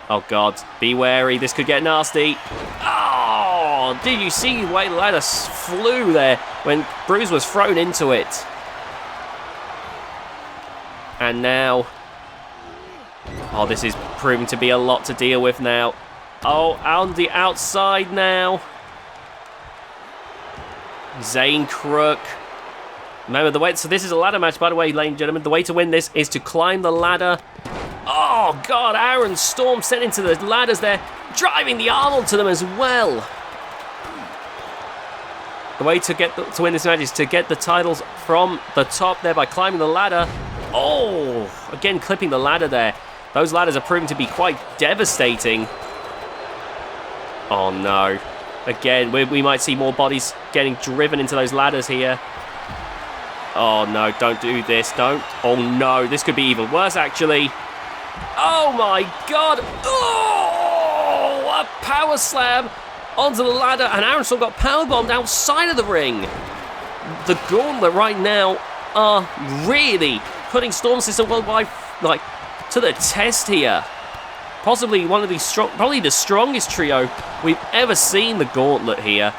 Oh, God. Be wary. This could get nasty. Oh! Did you see the way the ladder flew there when Bruce was thrown into it? And now... oh, this is proving to be a lot to deal with now. Oh, on the outside now. Zane Crook. Remember the way... so this is a ladder match, by the way, ladies and gentlemen. The way to win this is to climb the ladder. Oh, God. Aaron Storm sent into the ladders there. Driving the arm onto them as well. The way to win this match is to get the titles from the top there by climbing the ladder. Oh, again, clipping the ladder there. Those ladders are proving to be quite devastating. Oh, no. Again, we might see more bodies getting driven into those ladders here. Oh, no, don't do this. Don't. Oh, no, this could be even worse, actually. Oh, my God. Oh, a power slam onto the ladder, and Aaron Storm got powerbombed outside of the ring. The Gauntlet right now are really putting Storm System Worldwide like to the test here. Possibly one of the probably the strongest trio we've ever seen. The Gauntlet here.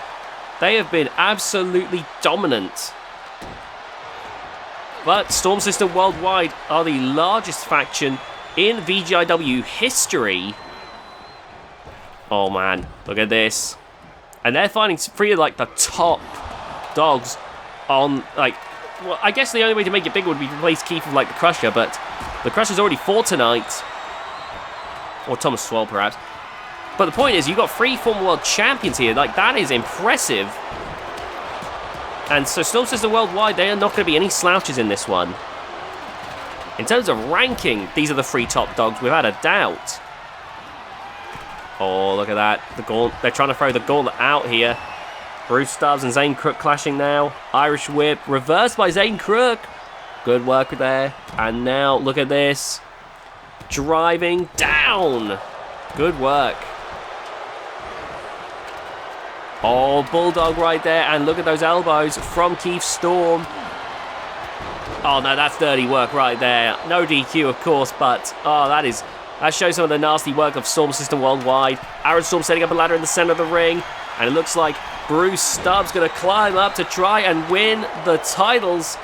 They have been absolutely dominant. But Storm System Worldwide are the largest faction in VGIW history. Oh man, look at this. And they're fighting 3 of like the top dogs on like, well, I guess the only way to make it big would be to replace Keith with like the Crusher, but the Crusher's already fought tonight. Or Thomas Swole perhaps. But the point is, you've got 3 former world champions here. Like, that is impressive. And so Storm System Worldwide, they are not going to be any slouches in this one. In terms of ranking, these are the 3 top dogs without a doubt. Oh, look at that. They're trying to throw the Gauntlet out here. Bruce Stubbs and Zane Crook clashing now. Irish Whip reversed by Zane Crook. Good work there. And now, look at this. Driving down. Good work. Oh, Bulldog right there. And look at those elbows from Keith Storm. Oh, no, that's dirty work right there. No DQ, of course, but oh, that shows some of the nasty work of Storm System Worldwide. Aaron Storm setting up a ladder in the center of the ring. And it looks like Bruce Stubbs going to climb up to try and win the titles.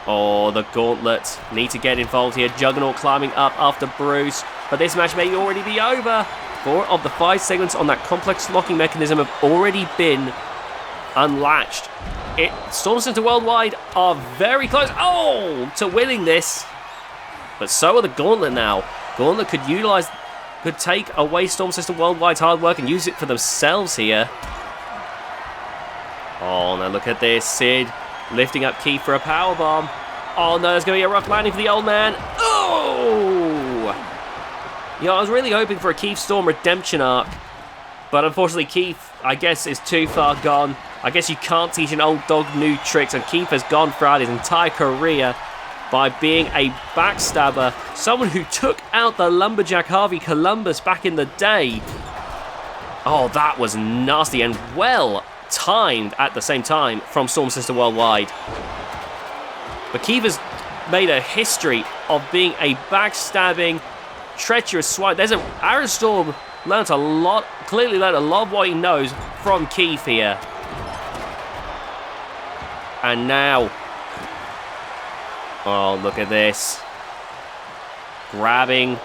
Oh, the Gauntlet need to get involved here. Juggernaut climbing up after Bruce. But this match may already be over. 4 of the 5 segments on that complex locking mechanism have already been unlatched. Storm Center Worldwide are very close, to winning this. But so are the Gauntlet now. Gauntlet could take away Storm System Worldwide's hard work and use it for themselves here. Oh, now look at this. Sid lifting up Keith for a powerbomb. Oh, no, there's going to be a rough landing for the old man. Oh! Yeah, I was really hoping for a Keith Storm redemption arc. But unfortunately, Keith, I guess, is too far gone. I guess you can't teach an old dog new tricks, and Keith has gone throughout his entire career by being a backstabber, someone who took out the lumberjack Harvey Columbus back in the day. Oh, that was nasty and well timed at the same time from Storm Sister Worldwide. But Keith has made a history of being a backstabbing, treacherous swine. Aaron Storm clearly learned a lot of what he knows from Keith here. And now, oh, look at this. Grabbing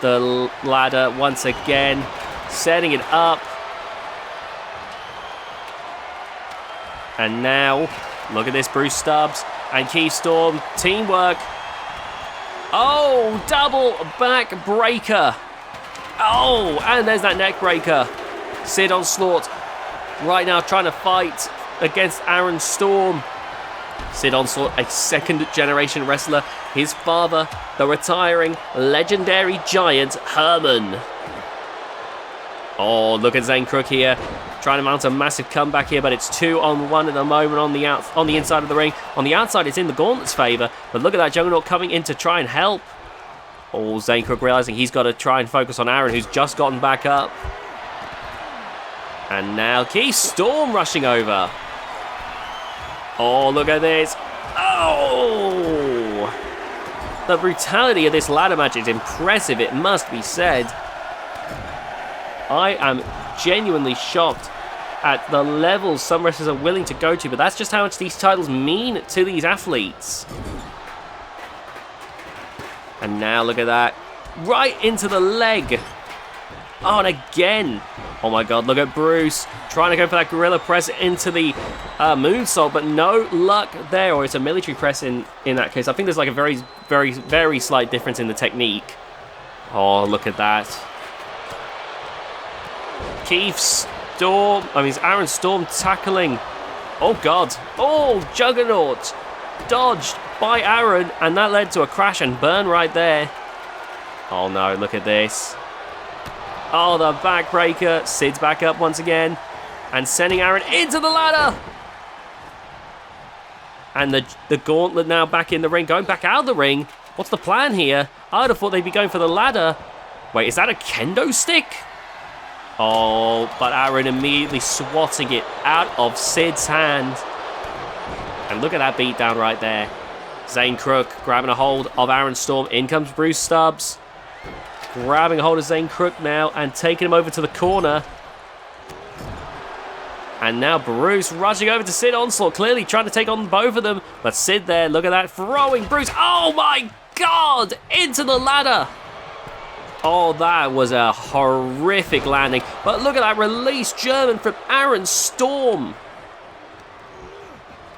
the ladder once again, setting it up. And now, look at this, Bruce Stubbs and Keith Storm, teamwork. Oh, double back breaker. Oh, and there's that neck breaker. Sid Onslaught right now trying to fight against Aaron Storm. Sid Onslaught, a second generation wrestler. His father, the retiring legendary giant Herman. Oh, look at Zane Crook here. Trying to mount a massive comeback here, but it's 2-on-1 at the moment on the inside of the ring. On the outside, it's in the Gauntlet's favour. But look at that Juggernaut coming in to try and help. Oh, Zane Crook realising he's got to try and focus on Aaron, who's just gotten back up. And now Keith Storm rushing over. Oh, look at this. Oh! The brutality of this ladder match is impressive, it must be said. I am genuinely shocked at the levels some wrestlers are willing to go to, but that's just how much these titles mean to these athletes. And now look at that. Right into the leg. Oh, and again. Oh my god, look at Bruce trying to go for that gorilla press into the moonsault, but no luck there. Or it's a military press in that case. I think there's like a very, very, very slight difference in the technique. Oh, look at that. Aaron Storm tackling. Oh god. Oh, Juggernaut. Dodged by Aaron, and that led to a crash and burn right there. Oh no, look at this. Oh, the backbreaker. Sid's back up once again. And sending Aaron into the ladder. And the Gauntlet now back in the ring. Going back out of the ring. What's the plan here? I would have thought they'd be going for the ladder. Wait, is that a kendo stick? Oh, but Aaron immediately swatting it out of Sid's hand. And look at that beatdown right there. Zane Crook grabbing a hold of Aaron Storm. In comes Bruce Stubbs. Grabbing a hold of Zane Crook now and taking him over to the corner. And now Bruce rushing over to Sid Onslaught, clearly trying to take on both of them. But Sid there, look at that, throwing Bruce. Oh my god! Into the ladder. Oh, that was a horrific landing. But look at that release German from Aaron Storm.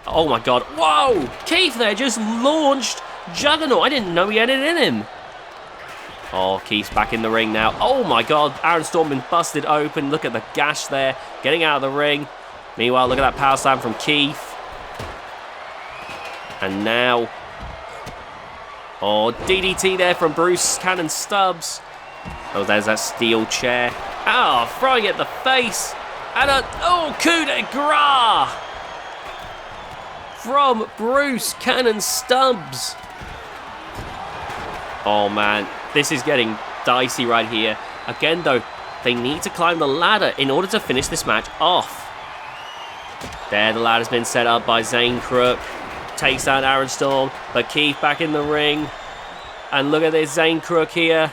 Oh my god. Whoa! Keith there just launched Juggernaut. I didn't know he had it in him. Oh, Keith's back in the ring now. Oh my god, Aaron Storm been busted open. Look at the gash there, getting out of the ring. Meanwhile, look at that power slam from Keith. And now, oh, DDT there from Bruce Cannon Stubbs. Oh, there's that steel chair. Oh, throwing it at the face. And coup de grace from Bruce Cannon Stubbs. Oh man, this is getting dicey right here. Again though, they need to climb the ladder in order to finish this match off. There, the ladder's been set up by Zane Crook. Takes down Aaron Storm, but Keith back in the ring. And look at this, Zane Crook here.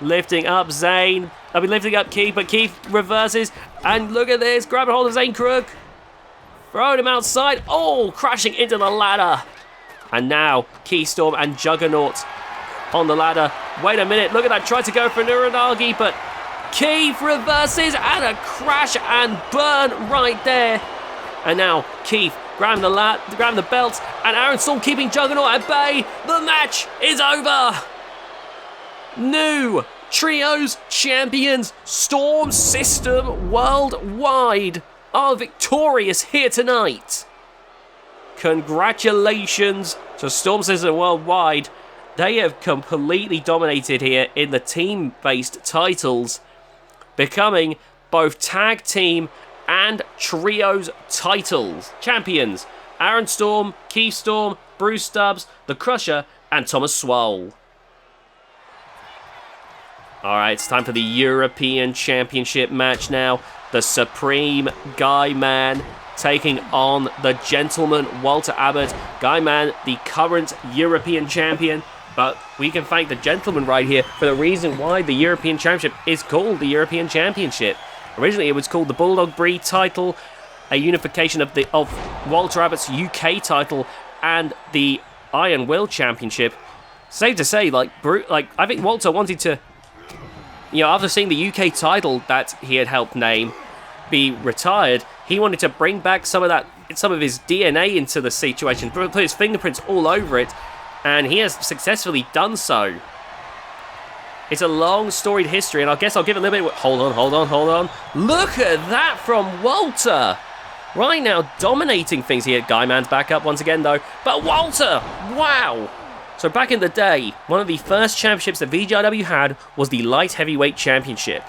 Lifting up Zane. I'll be lifting up Keith, but Keith reverses. And look at this, grabbing hold of Zane Crook. Throwing him outside. Oh, crashing into the ladder. And now, Keith Storm and Juggernaut on the ladder. Wait a minute, look at that, tried to go for Nuranagi, but Keith reverses and a crash and burn right there. And now Keith grabbing the belts, and Aaron Storm keeping Juggernaut at bay. The match is over. New Trios Champions Storm System Worldwide are victorious here tonight. Congratulations to Storm System Worldwide. They have completely dominated here in the team-based titles, becoming both tag team and trios titles champions. Aaron Storm, Keith Storm, Bruce Stubbs, The Crusher, and Thomas Swole. Alright, it's time for the European Championship match now. The Supreme Guy Man taking on the Gentleman Walter Abbott. Guy Man, the current European champion. But we can thank the Gentleman right here for the reason why the European Championship is called the European Championship. Originally, it was called the Bulldog Breed title, a unification of Walter Abbott's UK title and the Iron Will Championship. Safe to say, I think Walter wanted to, after seeing the UK title that he had helped name be retired, he wanted to bring back some of his DNA into the situation, put his fingerprints all over it, and he has successfully done so. It's a long storied history, and I guess I'll give it a little bit. Hold on. Look at that from Walter. Right now, dominating things here. Guy Man's back up once again, though. But Walter, wow. So back in the day, one of the first championships that VGIW had was the Light Heavyweight Championship.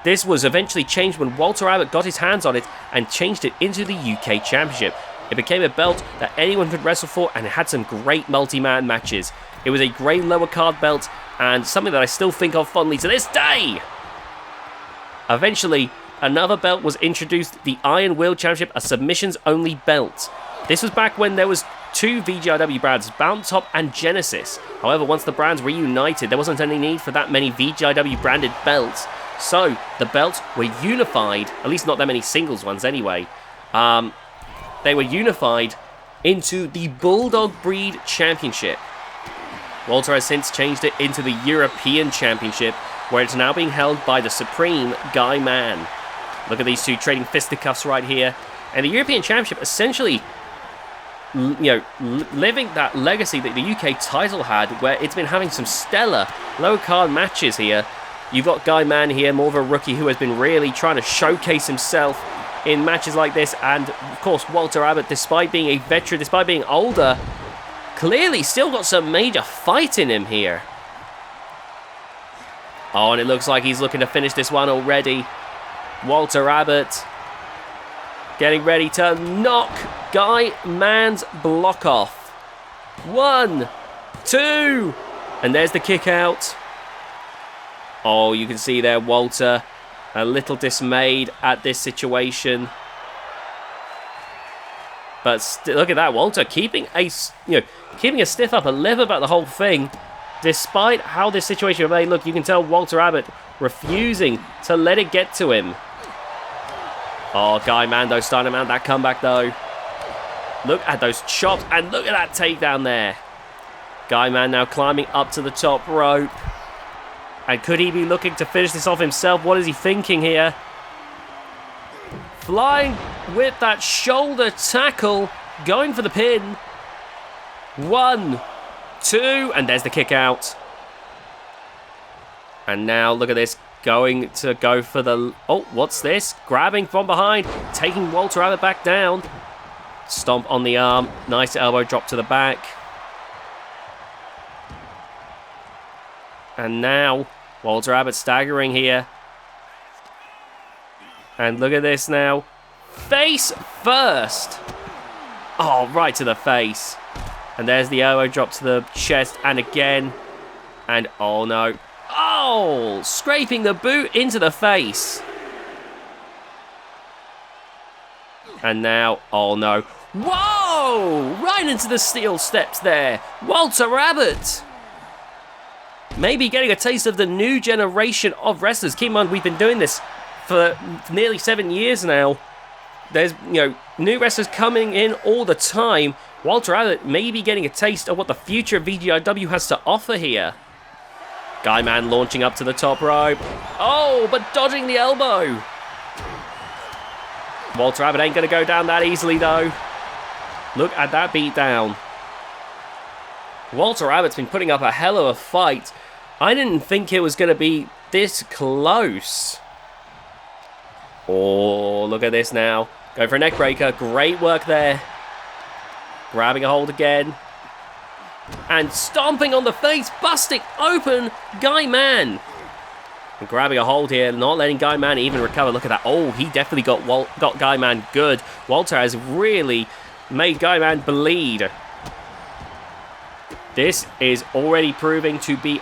This was eventually changed when Walter Abbott got his hands on it and changed it into the UK Championship. It became a belt that anyone could wrestle for, and it had some great multi-man matches. It was a great lower card belt, and something that I still think of fondly to this day. Eventually, another belt was introduced, the Iron Will Championship, a submissions-only belt. This was back when there was two VGIW brands, Bounce Top and Genesis. However, once the brands reunited, there wasn't any need for that many VGIW branded belts. So, the belts were unified, at least not that many singles ones anyway. They were unified into the Bulldog Breed Championship. Walter has since changed it into the European Championship, where it's now being held by the Supreme Guy Man. Look at these two trading fisticuffs right here. And the European Championship essentially, living that legacy that the UK title had, where it's been having some stellar low-card matches here. You've got Guy Man here, more of a rookie who has been really trying to showcase himself in matches like this. And, of course, Walter Abbott, despite being a veteran, despite being older, clearly still got some major fight in him here. Oh, and it looks like he's looking to finish this one already. Walter Abbott getting ready to knock Guy Man's block off. 1, 2, and there's the kick out. Oh, you can see there Walter a little dismayed at this situation. But look at that, Walter keeping a stiff upper lip about the whole thing, despite how this situation may look. You can tell Walter Abbott refusing to let it get to him. Oh, Guy Man though starting to mount that comeback though. Look at those chops and look at that takedown there. Guy Man now climbing up to the top rope. And could he be looking to finish this off himself? What is he thinking here? Flying with that shoulder tackle, going for the pin. 1, 2, and there's the kick out. And now look at this, going to go for the... Oh, what's this? Grabbing from behind, taking Walter Abbott back down. Stomp on the arm, nice elbow drop to the back. And now, Walter Abbott staggering here. And look at this now. Face first. Oh, right to the face. And there's the elbow drop to the chest. And again. And oh no. Oh, scraping the boot into the face. And now, oh no. Whoa! Right into the steel steps there. Walter Abbott. Maybe getting a taste of the new generation of wrestlers. Keep in mind, we've been doing this for nearly 7 years now. There's, new wrestlers coming in all the time. Walter Abbott may be getting a taste of what the future of VGIW has to offer here. Guy Man launching up to the top rope. Oh, but dodging the elbow. Walter Abbott ain't going to go down that easily, though. Look at that beatdown. Walter Abbott's been putting up a hell of a fight. I didn't think it was going to be this close. Oh, look at this now. Going for a neck breaker. Great work there. Grabbing a hold again. And stomping on the face. Busting open Guy Man. And grabbing a hold here. Not letting Guy Man even recover. Look at that. Oh, he definitely got Guy Man good. Walter has really made Guy Man bleed. This is already proving to be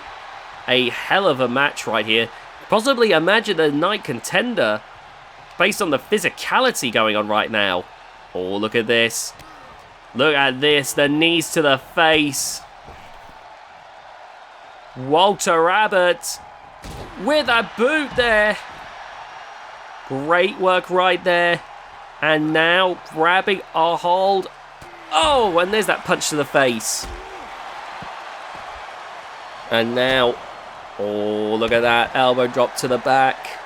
a hell of a match right here. Possibly imagine a night contender based on the physicality going on right now. Oh, look at this. Look at this. The knees to the face. Walter Abbott with a boot there. Great work right there. And now grabbing a hold. Oh, and there's that punch to the face. And now, oh, look at that. Elbow drop to the back.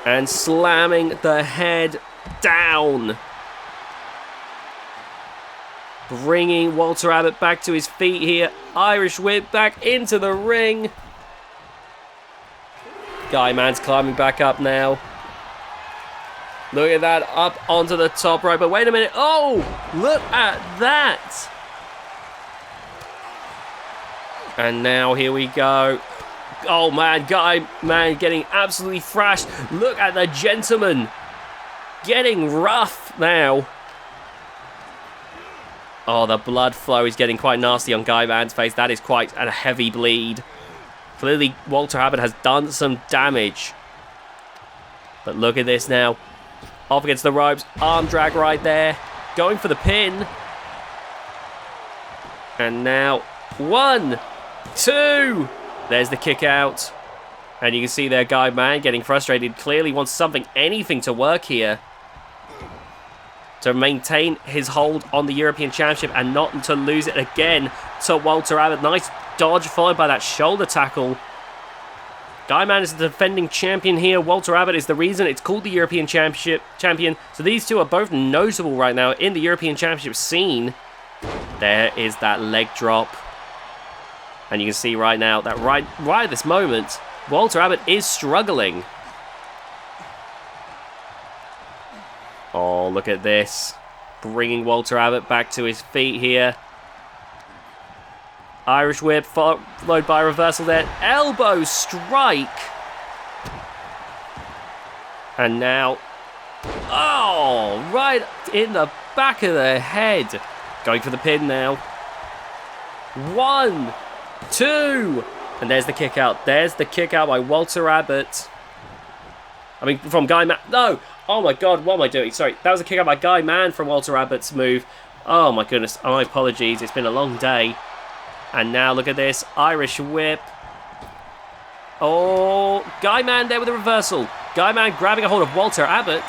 And slamming the head down. Bringing Walter Abbott back to his feet here. Irish whip back into the ring. Guy Man's climbing back up now. Look at that, up onto the top right. But wait a minute. Oh, look at that. And now here we go. Oh man, Guy Man getting absolutely thrashed. Look at the gentleman getting rough now. Oh, the blood flow is getting quite nasty on Guy Man's face. That is quite a heavy bleed. Clearly, Walter Abbott has done some damage. But look at this now. Off against the ropes. Arm drag right there. Going for the pin. And now, 1, 2. There's the kick out. And you can see there Guy Man getting frustrated. Clearly wants anything to work here. To maintain his hold on the European Championship and not to lose it again to Walter Abbott. Nice dodge followed by that shoulder tackle. Guy Man is the defending champion here. Walter Abbott is the reason it's called the European Champion. So these two are both notable right now in the European Championship scene. There is that leg drop. And you can see right now that right at this moment, Walter Abbott is struggling. Oh, look at this. Bringing Walter Abbott back to his feet here. Irish whip followed by a reversal there. Elbow strike. And now, oh, right in the back of the head. Going for the pin now. 1, 2. And there's the kick out. There's the kick out by Walter Abbott. I mean, from Guy Man. No. Oh my God, what am I doing? Sorry, that was a kick out by Guy Man from Walter Abbott's move. Oh my goodness, my apologies. It's been a long day. And now look at this. Irish whip. Oh, Guy Man there with a reversal. Guy Man grabbing a hold of Walter Abbott.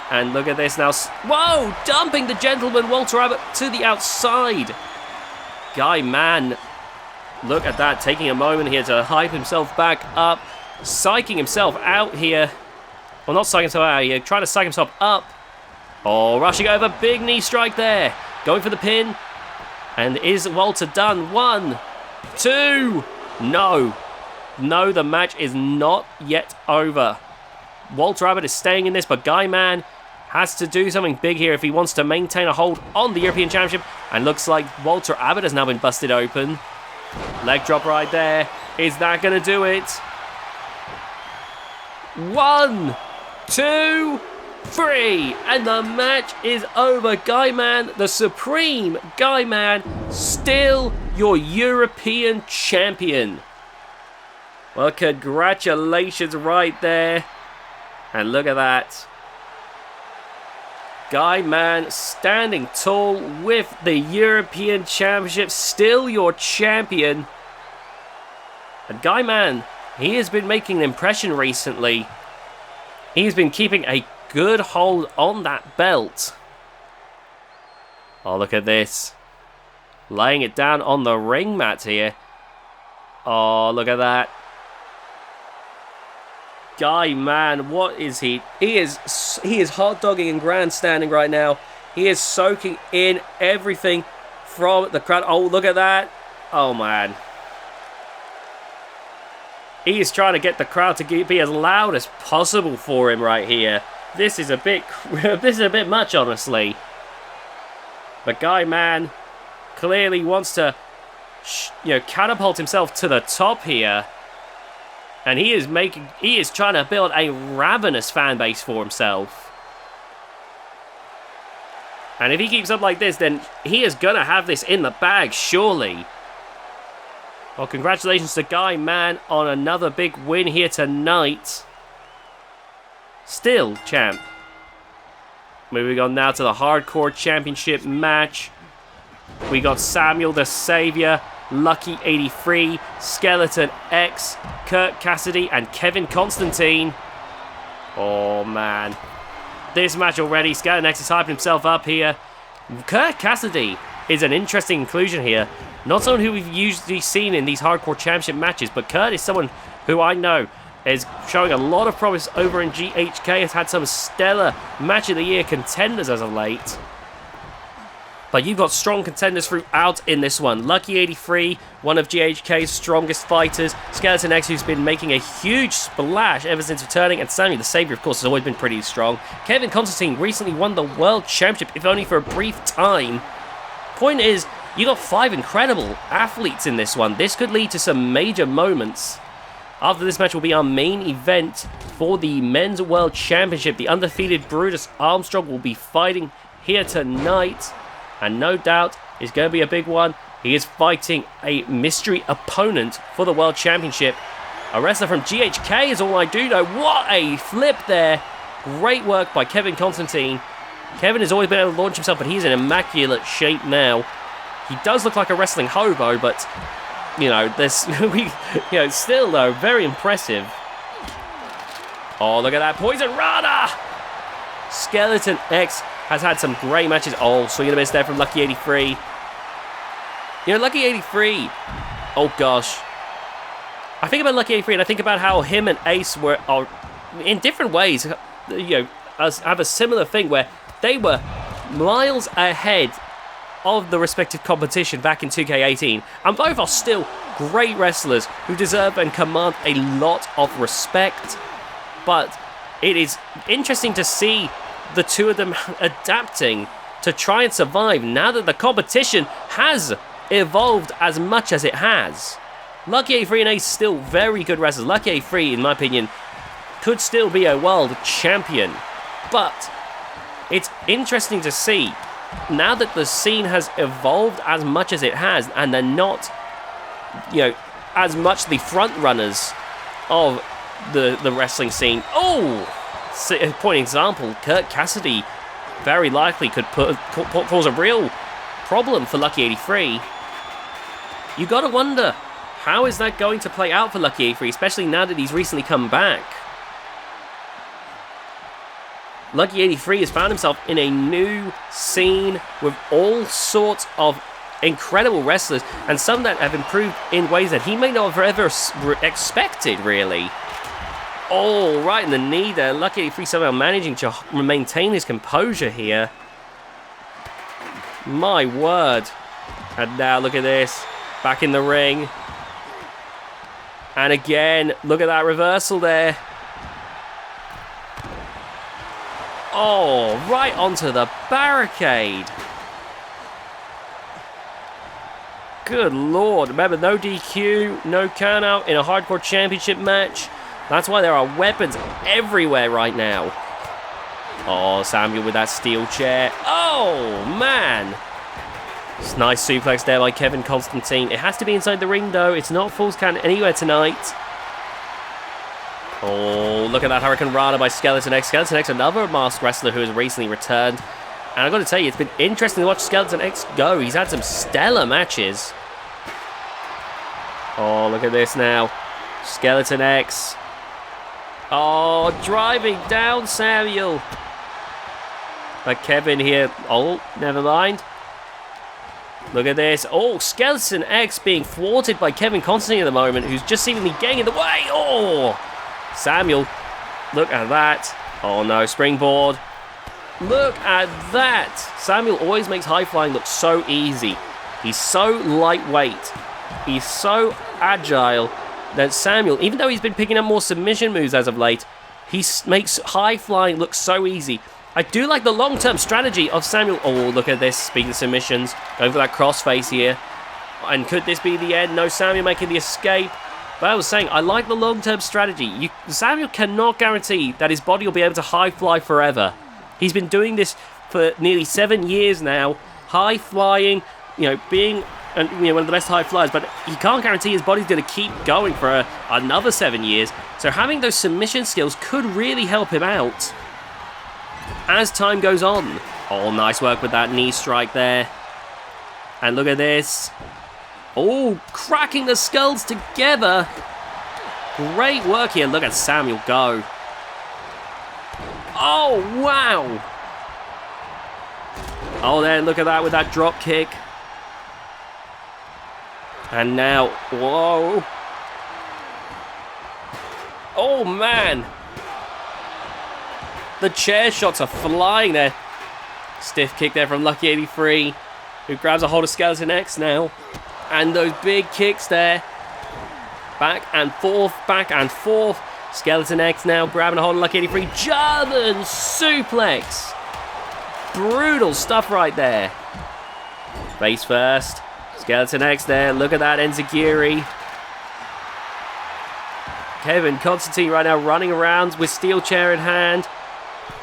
And look at this now. Whoa, dumping the gentleman Walter Abbott to the outside. Guy Man, look at that. Taking a moment here to hype himself back up. Psyching himself out here. Well, not psyching himself out here. Trying to psych himself up. Oh, rushing over. Big knee strike there. Going for the pin. And is Walter done? 1, 2. No. No, the match is not yet over. Walter Abbott is staying in this, but Guy Man has to do something big here if he wants to maintain a hold on the European Championship. And looks like Walter Abbott has now been busted open. Leg drop right there. Is that going to do it? 1, 2, 3, and the match is over. Guy Man, the supreme Guy Man, still your European champion. Well, congratulations right there. And look at that. Guy Man standing tall with the European Championship, still your champion. And Guy Man, he has been making an impression recently. He's been keeping a good hold on that belt. Oh, look at this. Laying it down on the ring mat here. Oh, look at that. Guy Man, what is he? He is hot dogging and grandstanding right now. He is soaking in everything from the crowd. Oh, look at that. Oh, man. He is trying to get the crowd to be as loud as possible for him right here. This is a bit much, honestly. But Guy Man clearly wants to, catapult himself to the top here. And he is trying to build a ravenous fan base for himself. And if he keeps up like this, then he is going to have this in the bag, surely. Well, congratulations to Guy Man on another big win here tonight. Still champ. Moving on now to the Hardcore Championship match. We got Samuel the Savior, Lucky 83, Skeleton X, Kurt Cassidy, and Kevin Constantine. Oh, man. This match already, Skeleton X is hyping himself up here. Kurt Cassidy is an interesting inclusion here. Not someone who we've usually seen in these Hardcore Championship matches, but Kurt is someone who I know is showing a lot of promise over in GHK, has had some stellar Match of the Year contenders as of late. But you've got strong contenders throughout in this one. Lucky 83, one of GHK's strongest fighters. Skeleton X, who's been making a huge splash ever since returning. And Samuel the Savior, of course, has always been pretty strong. Kevin Constantine recently won the World Championship, if only for a brief time. Point is, you got 5 incredible athletes in this one. This could lead to some major moments. After this match will be our main event for the Men's World Championship. The undefeated Brutus Armstrong will be fighting here tonight. And no doubt, it's going to be a big one. He is fighting a mystery opponent for the World Championship. A wrestler from GHK is all I do know. What a flip there. Great work by Kevin Constantine. Kevin has always been able to launch himself, but he's in immaculate shape now. He does look like a wrestling hobo, but, there's, still, though, very impressive. Oh, look at that. Poison Rana! Skeleton X has had some great matches. Oh, swing and a miss there from Lucky 83. Lucky 83. Oh, gosh. I think about Lucky 83 and I think about how him and Ace are in different ways, have a similar thing where they were miles ahead of the respective competition back in 2K18. And both are still great wrestlers who deserve and command a lot of respect. But it is interesting to see the two of them adapting to try and survive now that the competition has evolved as much as it has. Lucky A3 and Ace still very good wrestlers. Lucky A3, in my opinion, could still be a world champion. But it's interesting to see, now that the scene has evolved as much as it has, and they're not, as much the front runners of the wrestling scene. Oh! Point example, Kurt Cassidy very likely could cause a real problem for Lucky 83. You gotta wonder, how is that going to play out for Lucky 83, especially now that he's recently come back? Lucky 83 has found himself in a new scene with all sorts of incredible wrestlers, and some that have improved in ways that he may not have ever expected, really. Oh, right in the knee there. Lucky 83 somehow managing to maintain his composure here. My word. And now look at this. Back in the ring. And again, look at that reversal there. Oh, right onto the barricade. Good lord. Remember, no DQ, no count out in a Hardcore Championship match. That's why there are weapons everywhere right now. Oh, Samuel with that steel chair. Oh, man. It's a nice suplex there by Kevin Constantine. It has to be inside the ring, though. It's not Falls Count anywhere tonight. Oh, look at that Hurricane Rana by Skeleton X. Skeleton X, another masked wrestler who has recently returned. And I've got to tell you, it's been interesting to watch Skeleton X go. He's had some stellar matches. Oh, look at this now. Skeleton X. Oh, driving down Samuel. But Kevin here. Oh, never mind. Look at this. Oh, Skeleton X being thwarted by Kevin Constantine at the moment, who's just seemingly getting in the way. Oh, Samuel. Look at that. Oh, no. Springboard. Look at that. Samuel always makes high flying look so easy. He's so lightweight. He's so agile that Samuel, even though he's been picking up more submission moves as of late, he makes high flying look so easy. I do like the long-term strategy of Samuel. Oh, look at this. Speaking of submissions, going for that crossface here. And could this be the end? No, Samuel making the escape. But I was saying, I like the long-term strategy. Samuel cannot guarantee that his body will be able to high fly forever. He's been doing this for nearly 7 years now. High flying, being one of the best high flyers. But he can't guarantee his body's going to keep going for another 7 years. So having those submission skills could really help him out as time goes on. Oh, nice work with that knee strike there. And look at this. Oh, cracking the skulls together. Great work here. Look at Samuel go. Oh, wow. Oh, then look at that with that drop kick. And now, whoa. Oh, man. The chair shots are flying there. Stiff kick there from Lucky 83, who grabs a hold of Skeleton X now. And those big kicks there. Back and forth, back and forth. Skeleton X now grabbing a hold of Lucky 83. German suplex. Brutal stuff right there. Face first. Skeleton X there. Look at that enziguri. Kevin Constantine right now running around with steel chair in hand.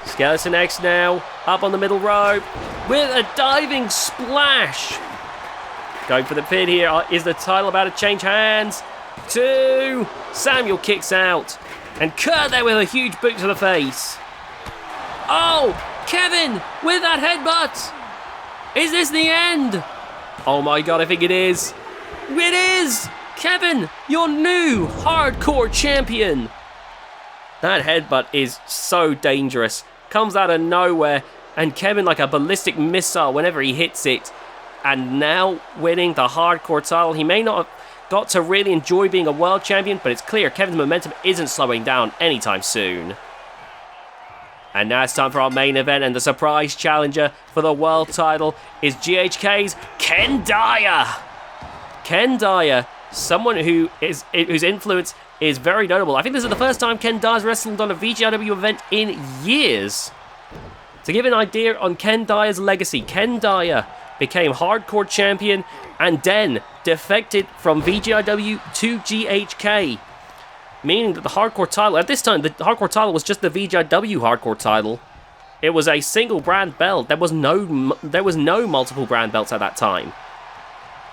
Skeleton X now up on the middle rope with a diving splash. Going for the pin here. Is the title about to change hands? 2. Samuel kicks out. And Kurt there with a huge boot to the face. Oh, Kevin with that headbutt. Is this the end? Oh my god, I think it is. It is! Kevin, your new hardcore champion. That headbutt is so dangerous. Comes out of nowhere. And Kevin like a ballistic missile whenever he hits it. And now winning the hardcore title. He may not have got to really enjoy being a world champion, but it's clear Kevin's momentum isn't slowing down anytime soon. And now it's time for our main event, and the surprise challenger for the world title is GHK's Ken Dyer. Ken Dyer, someone whose influence is very notable. I think this is the first time Ken Dyer's wrestled on a VGIW event in years. To give an idea on Ken Dyer's legacy, Ken Dyer became hardcore champion and then defected from VGIW to GHK. Meaning that the hardcore title, at this time, the hardcore title was just the VGIW hardcore title. It was a single brand belt. There was no multiple brand belts at that time.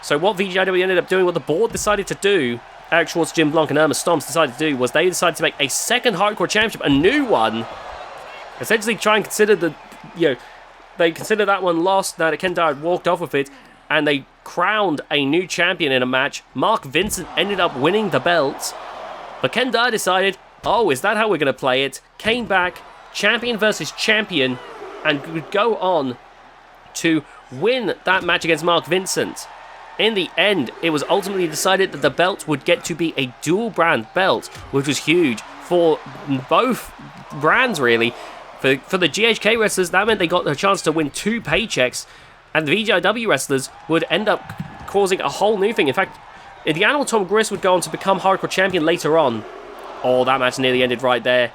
So what VGIW ended up doing, what the board decided to do, Eric Schwartz, Jim Blanc, and Irma Stomps decided to do, was they decided to make a second hardcore championship, a new one. Essentially try and consider they consider that one lost now that Ken Dyer had walked off with it, and they crowned a new champion in a match. Mark Vincent ended up winning the belt. But Ken Dyer decided, oh, is that how we're going to play it? Came back, champion versus champion, and would go on to win that match against Mark Vincent. In the end, it was ultimately decided that the belt would get to be a dual brand belt, which was huge for both brands, really. For the GHK wrestlers, that meant they got a chance to win 2 paychecks, and the VGIW wrestlers would end up causing a whole new thing. In fact, the Animal Tom Griss would go on to become hardcore champion later on. Oh, that match nearly ended right there.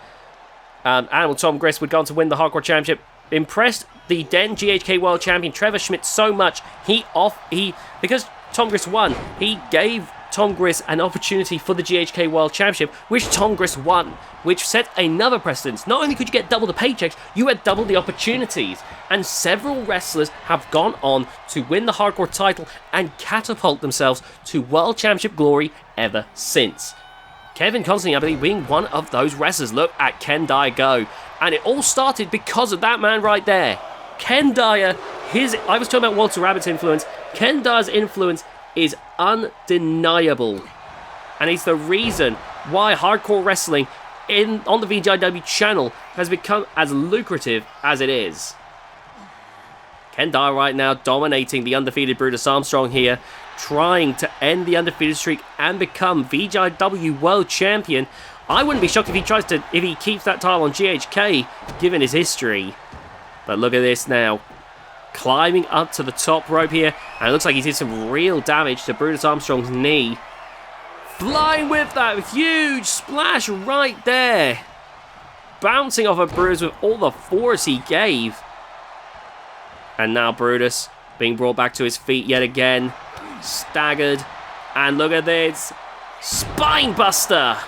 Animal Tom Griss would go on to win the hardcore championship. Impressed the then GHK world champion Trevor Schmidt so much, because Tom Griss won, he gave Tom Griss an opportunity for the GHK World Championship, which Tom Griss won, which set another precedence. Not only could you get double the paychecks, you had double the opportunities. And several wrestlers have gone on to win the hardcore title and catapult themselves to World Championship glory ever since. Kevin Constantine, I believe, being one of those wrestlers. Look at Ken Dyer go. And it all started because of that man right there. Ken Dyer, I was talking about Walter Rabbit's influence. Ken Dyer's influence is undeniable, and it's the reason why hardcore wrestling on the VGIW channel has become as lucrative as it is. Ken Dyer right now dominating the undefeated Brutus Armstrong here, trying to end the undefeated streak and become VGIW World Champion. I wouldn't be shocked if he keeps that title on GHK, given his history. But look at this now. Climbing up to the top rope here. And it looks like he did some real damage to Brutus Armstrong's knee. Flying with that huge splash right there. Bouncing off of Brutus with all the force he gave. And now Brutus being brought back to his feet yet again. Staggered. And look at this. Spinebuster.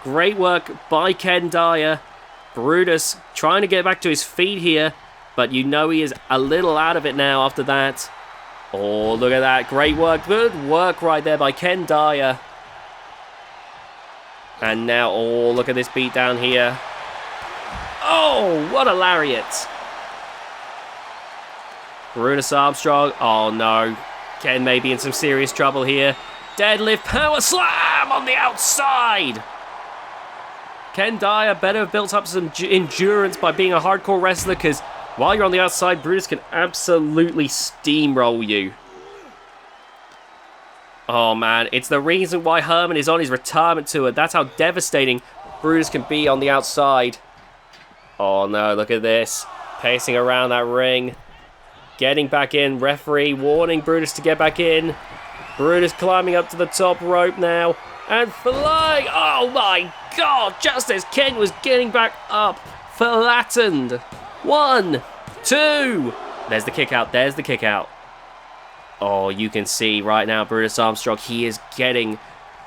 Great work by Ken Dyer. Brutus trying to get back to his feet here. But you know he is a little out of it now after that. Oh, look at that. Great work. Good work right there by Ken Dyer. And now, oh, look at this beatdown here. Oh, what a lariat. Brutus Armstrong. Oh, no. Ken may be in some serious trouble here. Deadlift power slam on the outside. Ken Dyer better have built up some endurance by being a hardcore wrestler, because while you're on the outside, Brutus can absolutely steamroll you. Oh, man. It's the reason why Herman is on his retirement tour. That's how devastating Brutus can be on the outside. Oh, no. Look at this. Pacing around that ring. Getting back in. Referee warning Brutus to get back in. Brutus climbing up to the top rope now. And flying. Oh, my God. Just as Ken was getting back up. Flattened. 1, 2. There's the kick out. There's the kick out. Oh, you can see right now, Brutus Armstrong, he is getting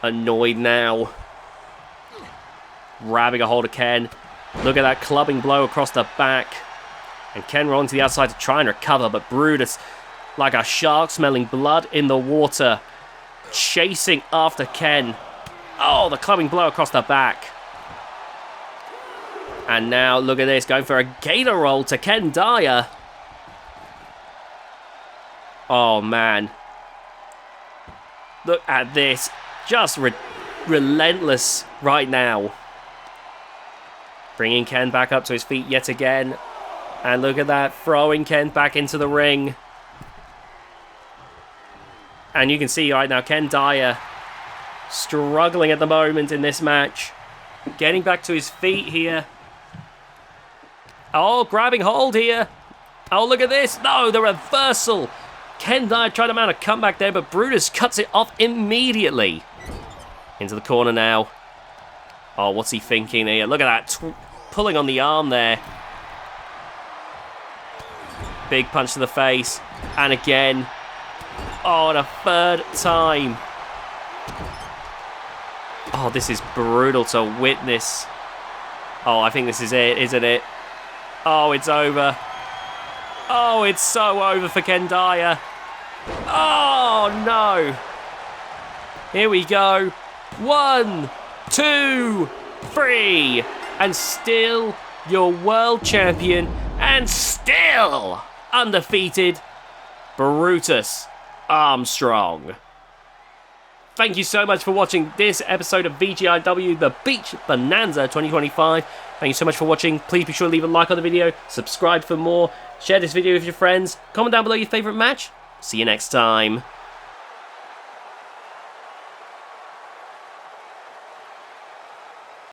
annoyed now. Grabbing a hold of Ken. Look at that clubbing blow across the back. And Ken rolling to the outside to try and recover, but Brutus, like a shark smelling blood in the water, chasing after Ken. Oh, the clubbing blow across the back. And now, look at this, going for a gator roll to Ken Dyer. Oh, man. Look at this. Just relentless right now. Bringing Ken back up to his feet yet again. And look at that. Throwing Ken back into the ring. And you can see right now Ken Dyer struggling at the moment in this match. Getting back to his feet here. Oh, grabbing hold here. Oh, look at this. No, the reversal. Ken Dyer tried to mount a comeback there, but Brutus cuts it off immediately. Into the corner now. Oh, what's he thinking here? Look at that. Pulling on the arm there. Big punch to the face. And again. Oh, and a third time. Oh, this is brutal to witness. Oh, I think this is it, isn't it? Oh, it's over. Oh, it's so over for Ken Dyer. Oh, no. Here we go. 1, 2, 3. And still your world champion. And still undefeated Brutus Armstrong. Thank you so much for watching this episode of VGIW, the Beach Bonanza 2025. Thank you so much for watching. Please be sure to leave a like on the video, subscribe for more, share this video with your friends, comment down below your favourite match. See you next time.